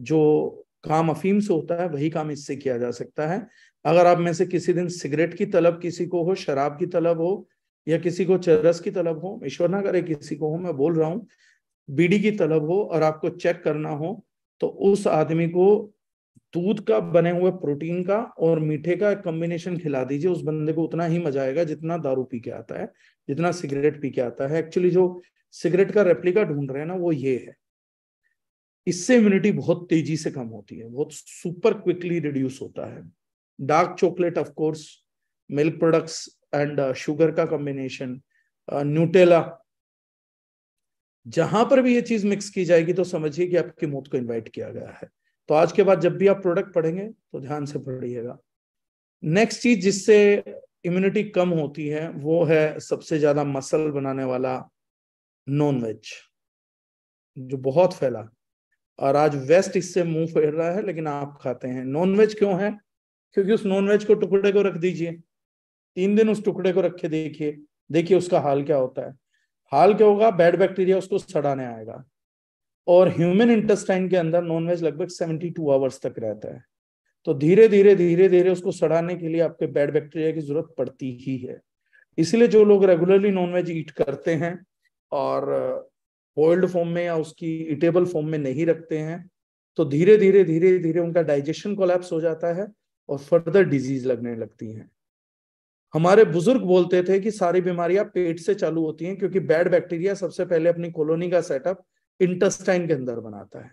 जो काम अफीम से होता है वही काम इससे किया जा सकता है। अगर आप में से किसी दिन सिगरेट की तलब किसी को हो, शराब की तलब हो, या किसी को चरस की तलब हो, ईश्वर ना करे किसी को हो, मैं बोल रहा हूं, बीड़ी की तलब हो और आपको चेक करना हो, तो उस आदमी को दूध का बने हुए प्रोटीन का और मीठे का कॉम्बिनेशन खिला दीजिए। उस बंदे को उतना ही मजा आएगा जितना दारू पी के आता है, जितना सिगरेट पी के आता है। एक्चुअली जो सिगरेट का रेप्लिका ढूंढ रहे हैं ना, वो ये है। इससे इम्यूनिटी बहुत तेजी से कम होती है, बहुत सुपर क्विकली रिड्यूस होता है। Dark chocolate, of course, milk products and sugar का कॉम्बिनेशन, न्यूटेला, जहां पर भी ये चीज मिक्स की जाएगी तो समझिए कि आपकी मौत को इनवाइट किया गया है। तो आज के बाद जब भी आप प्रोडक्ट पढ़ेंगे तो ध्यान से पढ़िएगा। नेक्स्ट चीज जिससे इम्यूनिटी कम होती है वो है सबसे ज्यादा मसल बनाने वाला नॉन वेज, जो बहुत फैला, और आज वेस्ट इससे मुंह फेर रहा है, लेकिन आप खाते हैं। नॉन वेज क्यों है? क्योंकि उस नॉन वेज को टुकड़े को रख दीजिए, 3 दिन उस टुकड़े को रख के देखिए, देखिए उसका हाल क्या होता है। हाल क्या होगा? बैड बैक्टीरिया उसको सड़ाने आएगा। और ह्यूमन इंटेस्टाइन के अंदर नॉनवेज लगभग 72 आवर्स तक रहता है। तो धीरे धीरे धीरे धीरे उसको सड़ाने के लिए आपके बैड बैक्टीरिया की जरूरत पड़ती ही है। इसलिए जो लोग रेगुलरली नॉनवेज ईट करते हैं और बॉइल्ड फॉर्म में या उसकी ईटेबल फॉर्म में नहीं रखते हैं, तो धीरे धीरे धीरे धीरे उनका डाइजेशन कोलैप्स हो जाता है और फर्दर डिजीज लगने लगती हैं। हमारे बुजुर्ग बोलते थे कि सारी बीमारियां पेट से चालू होती हैं, क्योंकि बैड बैक्टीरिया सबसे पहले अपनी कॉलोनी का सेटअप इंटेस्टाइन के अंदर बनाता है।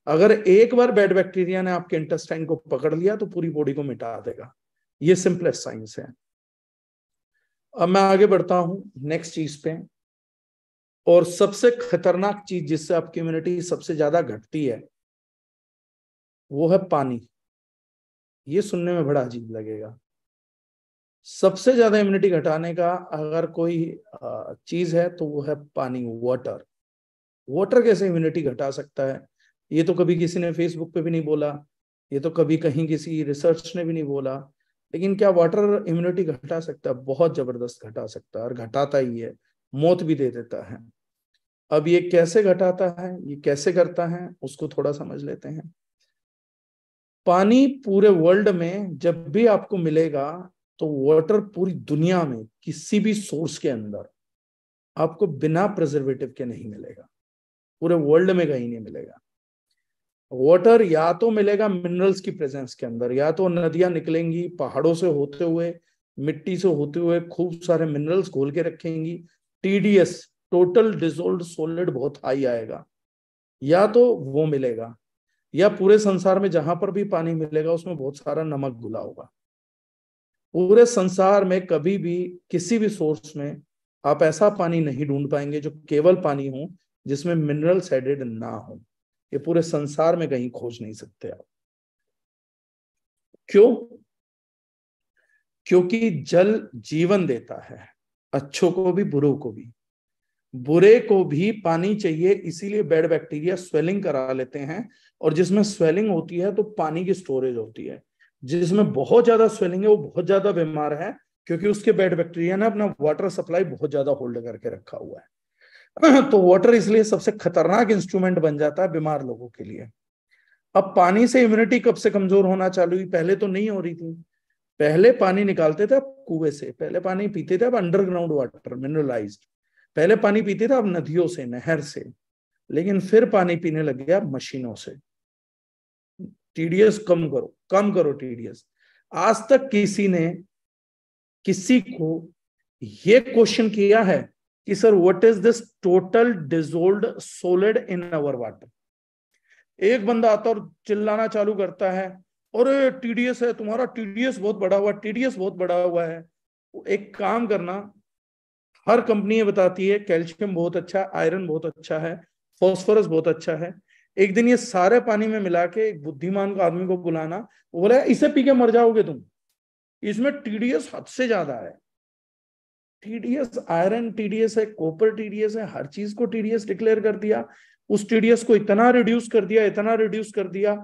अगर एक बार बैड बैक्टीरिया ने आपके इंटेस्टाइन को पकड़ लिया तो पूरी बॉडी को मिटा देगा। ये सिंपलेस्ट साइंस है। अब मैं आगे बढ़ता हूं नेक्स्ट चीज पे। और सबसे खतरनाक चीज जिससे आपकी इम्यूनिटी सबसे ज्यादा घटती है वो है पानी। ये सुनने में बड़ा अजीब लगेगा। सबसे ज्यादा इम्यूनिटी घटाने का अगर कोई चीज है तो वो है पानी, वाटर। वाटर कैसे इम्यूनिटी घटा सकता है? ये तो कभी किसी ने फेसबुक पे भी नहीं बोला, ये तो कभी कहीं किसी रिसर्च ने भी नहीं बोला। लेकिन क्या वाटर इम्यूनिटी घटा सकता है? बहुत जबरदस्त घटा सकता है, और घटाता ही है, मौत भी दे देता है। अब ये कैसे घटाता है, ये कैसे करता है, उसको थोड़ा समझ लेते हैं। पानी पूरे वर्ल्ड में जब भी आपको मिलेगा, तो वाटर पूरी दुनिया में किसी भी सोर्स के अंदर आपको बिना प्रिजर्वेटिव के नहीं मिलेगा, पूरे वर्ल्ड में कहीं नहीं मिलेगा। वाटर या तो मिलेगा मिनरल्स की प्रेजेंस के अंदर, या तो नदियां निकलेंगी पहाड़ों से होते हुए, मिट्टी से होते हुए, खूब सारे मिनरल्स घोल के रखेंगी, टीडीएस, टोटल डिसॉल्व्ड सॉलिड बहुत हाई आएगा, या तो वो मिलेगा। या पूरे संसार में जहां पर भी पानी मिलेगा उसमें बहुत सारा नमक घुला होगा। पूरे संसार में कभी भी किसी भी सोर्स में आप ऐसा पानी नहीं ढूंढ पाएंगे जो केवल पानी हो जिसमें मिनरल्स एडेड ना हो। ये पूरे संसार में कहीं खोज नहीं सकते आप। क्यों? क्योंकि जल जीवन देता है, अच्छों को भी बुरों को भी। बुरे को भी पानी चाहिए, इसीलिए बैड बैक्टीरिया स्वेलिंग करा लेते हैं। और जिसमें स्वेलिंग होती है तो पानी की स्टोरेज होती है। जिसमें बहुत ज्यादा स्वेलिंग है वो बहुत ज्यादा बीमार है, क्योंकि उसके बैड बैक्टीरिया ने अपना वाटर सप्लाई बहुत ज्यादा होल्ड करके रखा हुआ है। तो वाटर इसलिए सबसे खतरनाक इंस्ट्रूमेंट बन जाता है बीमार लोगों के लिए। अब पानी से इम्यूनिटी कब से कमजोर होना चालू हुई? पहले तो नहीं हो रही थी। पहले पानी निकालते थे अब कुएं से, पहले पानी पीते थे अब अंडरग्राउंड वाटर मिनरलाइज्ड, पहले पानी पीते थे अब नदियों से, नहर से, लेकिन फिर पानी पीने लग गया मशीनों से। टीडीएस कम करो, कम करो टीडीएस। आज तक किसी को ये क्वेश्चन किया है कि sir what is this total dissolved solid in our water? एक बंदा आता और चिल्लाना चालू करता है, अरे टीडीएस है तुम्हारा, टीडीएस बहुत बड़ा हुआ, टीडीएस बहुत बड़ा हुआ है। एक काम करना, हर कंपनी ये बताती है कैल्शियम बहुत अच्छा है, आयरन बहुत अच्छा है, फॉस्फोरस बहुत अच्छा है। एक दिन ये सारे पानी में मिला के एक बुद्धिमान को आदमी को बुलाना, वो बोला इसे पी के मर जाओगे तुम, इसमें टीडीएस हद से ज्यादा है। टीडीएस आयरन टीडीएस है, कॉपर टीडीएस है, हर चीज को टीडीएस डिक्लेयर कर दिया। उस टीडीएस को इतना रिड्यूस कर दिया, इतना रिड्यूस कर दिया,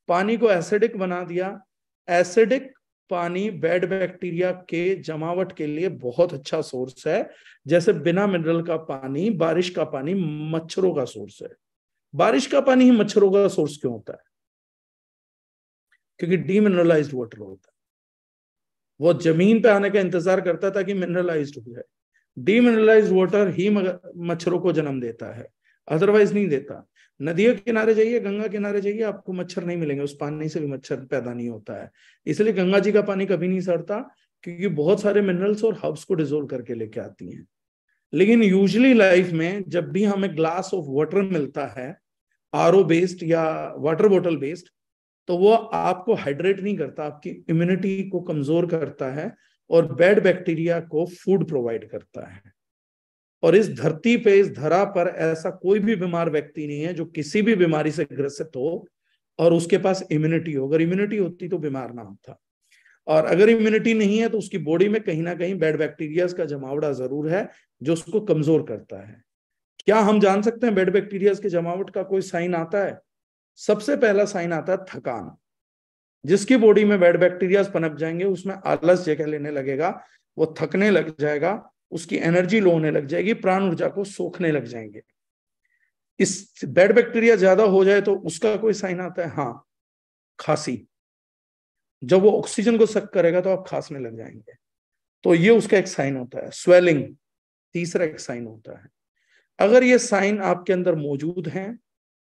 पानी को एसिडिक बना दिया। एसिडिक पानी बैड बैक्टीरिया के जमावट के लिए बहुत अच्छा सोर्स है। जैसे बिना मिनरल का पानी, बारिश का पानी मच्छरों का सोर्स है। बारिश का पानी ही मच्छरों का सोर्स क्यों होता है? क्योंकि डीमिनरलाइज्ड वाटर होता है। वो जमीन पे आने का इंतजार करता था कि मिनरलाइज्ड हो जाए। डीमिनरलाइज्ड वाटर ही मच्छरों को जन्म देता है, अदरवाइज नहीं देता। नदियों के किनारे जाइए, गंगा किनारे जाइए, आपको मच्छर नहीं मिलेंगे, उस पानी से भी मच्छर पैदा नहीं होता है। इसलिए गंगा जी का पानी कभी नहीं सड़ता, क्योंकि बहुत सारे मिनरल्स और हर्ब्स को डिसोल्व करके लेके आती हैं। लेकिन यूजुअली लाइफ में जब भी हमें ग्लास ऑफ वाटर मिलता है, आरओ बेस्ड या वाटर बॉटल बेस्ड, तो वो आपको हाइड्रेट नहीं करता, आपकी इम्यूनिटी को कमजोर करता है और बैड बैक्टीरिया को फूड प्रोवाइड करता है। और इस धरती पे, इस धरा पर ऐसा कोई भी बीमार व्यक्ति नहीं है जो किसी भी बीमारी से ग्रसित हो और उसके पास इम्यूनिटी हो। अगर इम्यूनिटी होती तो बीमार ना होता, और अगर इम्यूनिटी नहीं है तो उसकी बॉडी में कहीं ना कहीं बैड बैक्टीरिया का जमावड़ा जरूर है जो उसको कमजोर करता है। क्या हम जान सकते हैं बैड बैक्टीरिया के जमावट का कोई साइन आता है? सबसे पहला साइन आता है थकान। जिसकी बॉडी में बैड बैक्टीरिया पनप जाएंगे उसमें आलस जगह लेने लगेगा, वो थकने लग जाएगा, उसकी एनर्जी लो होने लग जाएगी, प्राण ऊर्जा को सोखने लग जाएंगे। इस बैड बैक्टीरिया ज्यादा हो जाए तो उसका कोई साइन आता है? हाँ, खांसी। जब वो ऑक्सीजन को सक करेगा तो आप खांसने लग जाएंगे, तो ये उसका एक साइन होता है। स्वेलिंग तीसरा एक साइन होता है। अगर ये साइन आपके अंदर मौजूद हैं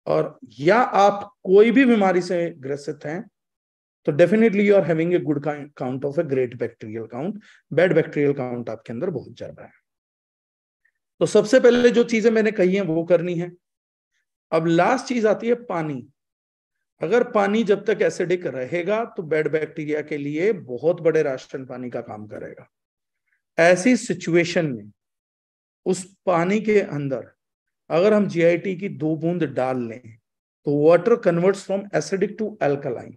और या आप कोई भी बीमारी से ग्रसित हैं तो definitely you are having a good count of a great bacterial count. Bad bacterial count आपके अंदर बहुत ज्यादा है। तो सबसे पहले जो चीजें मैंने कही हैं वो करनी है। अब लास्ट चीज आती है पानी। अगर पानी जब तक एसिडिक रहेगा तो बैड बैक्टीरिया के लिए बहुत बड़े राशन पानी का काम करेगा। ऐसी सिचुएशन में उस पानी के अंदर अगर हम जीआईटी की 2 बूंद डाल लें तो water converts from acidic to alkaline.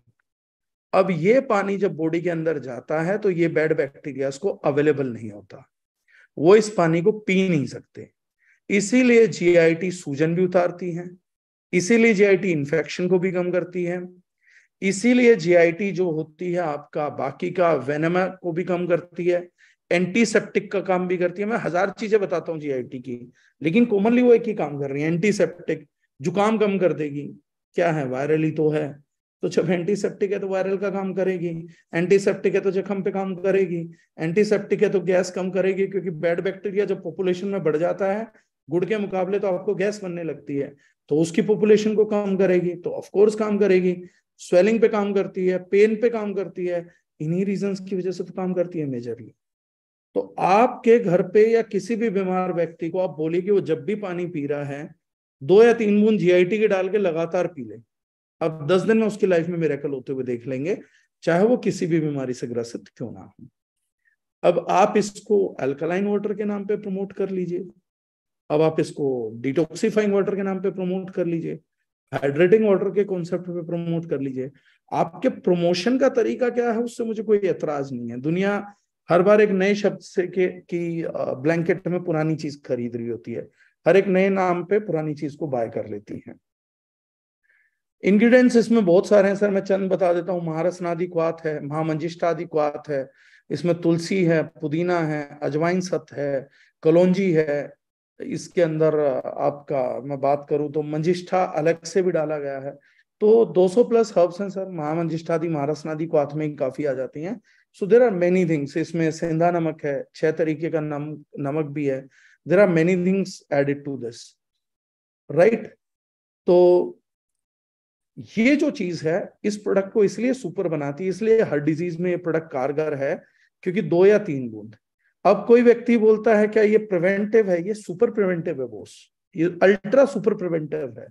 अब ये पानी जब बॉडी के अंदर जाता है तो ये बैड बैक्टीरिया को अवेलेबल नहीं होता, वो इस पानी को पी नहीं सकते। इसीलिए जीआईटी सूजन भी उतारती है, इसीलिए जीआईटी इन्फेक्शन को भी कम करती है, इसीलिए जीआईटी जो होती है आपका बाकी का वेनेमा को भी कम करती है, एंटीसेप्टिक का काम भी करती है। मैं 1000 चीजें बताता हूँ जीआईटी की, लेकिन कॉमनली वो एक ही काम कर रही है, एंटीसेप्टिक। जुकाम कम कर देगी, क्या है, वायरल ही तो है, तो जब एंटीसेप्टिक है तो वायरल का काम करेगी, एंटीसेप्टिक है तो जख्म पे काम करेगी, एंटीसेप्टिक है तो गैस कम करेगी, क्योंकि बैड बैक्टीरिया जब पॉपुलेशन में बढ़ जाता है गुड़ के मुकाबले तो आपको गैस बनने लगती है, तो उसकी पॉपुलेशन को कम करेगी, तो ऑफ कोर्स काम करेगी। स्वेलिंग पे काम करती है, पेन पे काम करती है, इन्हीं रीजंस की वजह से तो काम करती है मेजरली। तो आपके घर पे या किसी भी बीमार व्यक्ति को आप बोलिए कि वो जब भी पानी पी रहा है 2 या 3 बूंद जीआईटी के डाल के लगातार पी ले, अब 10 दिन में उसकी लाइफ में मिरेकल होते हुए देख लेंगे, चाहे वो किसी भी बीमारी से ग्रसित क्यों ना हो। अब आप इसको अल्कलाइन वाटर के नाम पे प्रमोट कर लीजिए, अब आप इसको डिटॉक्सिफाइंग वाटर के नाम पे प्रमोट कर लीजिए, हाइड्रेटिंग वाटर के कॉन्सेप्ट पे प्रमोट कर लीजिए। आपके प्रमोशन का तरीका क्या है उससे मुझे कोई एतराज नहीं है। दुनिया हर बार एक नए शब्द से की ब्लैंकेट में पुरानी चीज खरीद रही होती है, हर एक नए नाम पे पुरानी चीज को बाय कर लेती है। इंग्रेडिएंट्स इसमें बहुत सारे हैं सर, मैं चंद बता देता हूँ। महारसनादि क्वाथ है, महामंजिष्ठादि क्वाथ है, इसमें तुलसी है, पुदीना है, अजवाइन सत है, कलौंजी है, इसके अंदर आपका मैं बात करूं तो मंजिष्ठा अलग से भी डाला गया है। तो 200 प्लस हर्ब्स हैं सर, महामंजिष्ठादि महारसनादि क्वाथ में काफी आ जाती हैं। सो देर आर मेनी थिंग्स। इसमें सेंधा नमक है, 6 तरीके का नमक भी है। There are many things added to this, right. तो ये जो चीज है इस प्रोडक्ट को इसलिए सुपर बनाती है, इसलिए हर डिजीज में ये प्रोडक्ट कारगर है, क्योंकि 2 या 3 बूंद। अब कोई व्यक्ति बोलता है क्या ये प्रिवेंटिव है? ये सुपर प्रिवेंटिव है बॉस, ये अल्ट्रा सुपर प्रिवेंटिव है।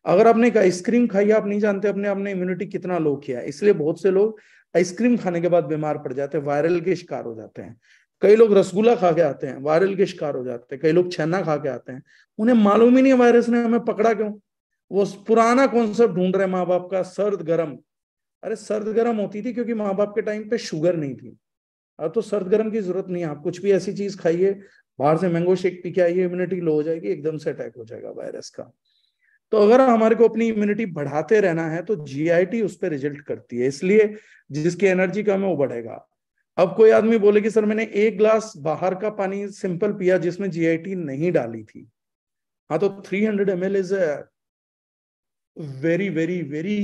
अगर आपने एक आइसक्रीम खाई, आप नहीं जानते अपने आपने इम्यूनिटी कितना लो किया है, इसलिए बहुत से लोग आइसक्रीम खाने के बाद बीमार पड़ जाते हैं, वायरल के शिकार हो जाते हैं। कई लोग रसगुल्ला खा के आते हैं, वायरल के शिकार हो जाते हैं। कई लोग छेना खा के आते हैं, उन्हें मालूम ही नहीं वायरस ने हमें पकड़ा क्यों। वो पुराना कॉन्सेप्ट ढूंढ रहे माँ बाप का, सर्द गर्म। अरे सर्द गर्म होती थी क्योंकि माँ बाप के टाइम पे शुगर नहीं थी, अब तो सर्द गर्म की जरूरत नहीं है। आप कुछ भी ऐसी चीज खाइए, बाहर से मैंगो शेक पी के आइए, इम्यूनिटी लो हो जाएगी, एकदम से अटैक हो जाएगा वायरस का। तो अगर हमारे को अपनी इम्यूनिटी बढ़ाते रहना है तो जीआईटी उस पर रिजल्ट करती है, इसलिए जिसकी एनर्जी कम है वो बढ़ेगा। अब कोई आदमी बोले कि सर मैंने 1 ग्लास बाहर का पानी सिंपल पिया जिसमें जीआईटी नहीं डाली थी, हाँ तो 300 ml is very very very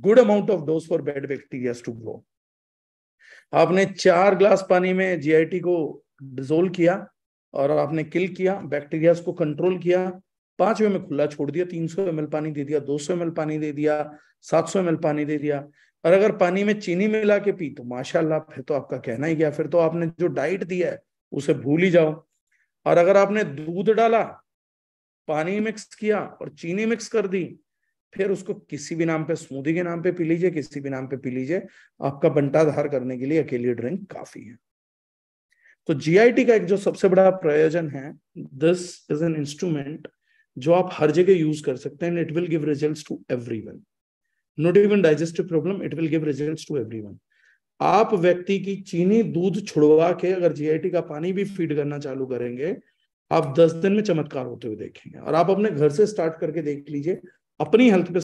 good amount of dose for bad bacteria to grow. आपने 4 ग्लास पानी में जीआईटी को डिसोल्व किया और आपने किल किया, बैक्टीरिया को कंट्रोल किया, 5वें में खुला छोड़ दिया, 300 ml पानी दे दिया, 200 ml पानी दे दिया, 700 ml पानी दे दिया। और अगर पानी में चीनी मिला के पी तो माशाल्लाह, फिर तो आपका कहना ही क्या, फिर तो आपने जो डाइट दिया है उसे भूल ही जाओ। और अगर आपने दूध डाला, पानी मिक्स किया और चीनी मिक्स कर दी, फिर उसको किसी भी नाम पे, स्मूदी के नाम पे पी लीजिए, किसी भी नाम पे पी लीजिए, आपका बंटाधार करने के लिए अकेली ड्रिंक काफी है। तो जीआईटी का एक जो सबसे बड़ा प्रयोजन है, दिस इज एन इंस्ट्रूमेंट जो आप हर जगह यूज कर सकते हैं। It will give results to everyone, not even digestive problem, it will give results to everyone. आप व्यक्ति की चीनी दूध छुड़वा के अगर जीआईटी का पानी भी फीड करना चालू करेंगे, आप 10 दिन में चमत्कार होते हुए देखेंगे। और आप अपने घर से स्टार्ट करके देख लीजिए, अपनी हेल्थ पे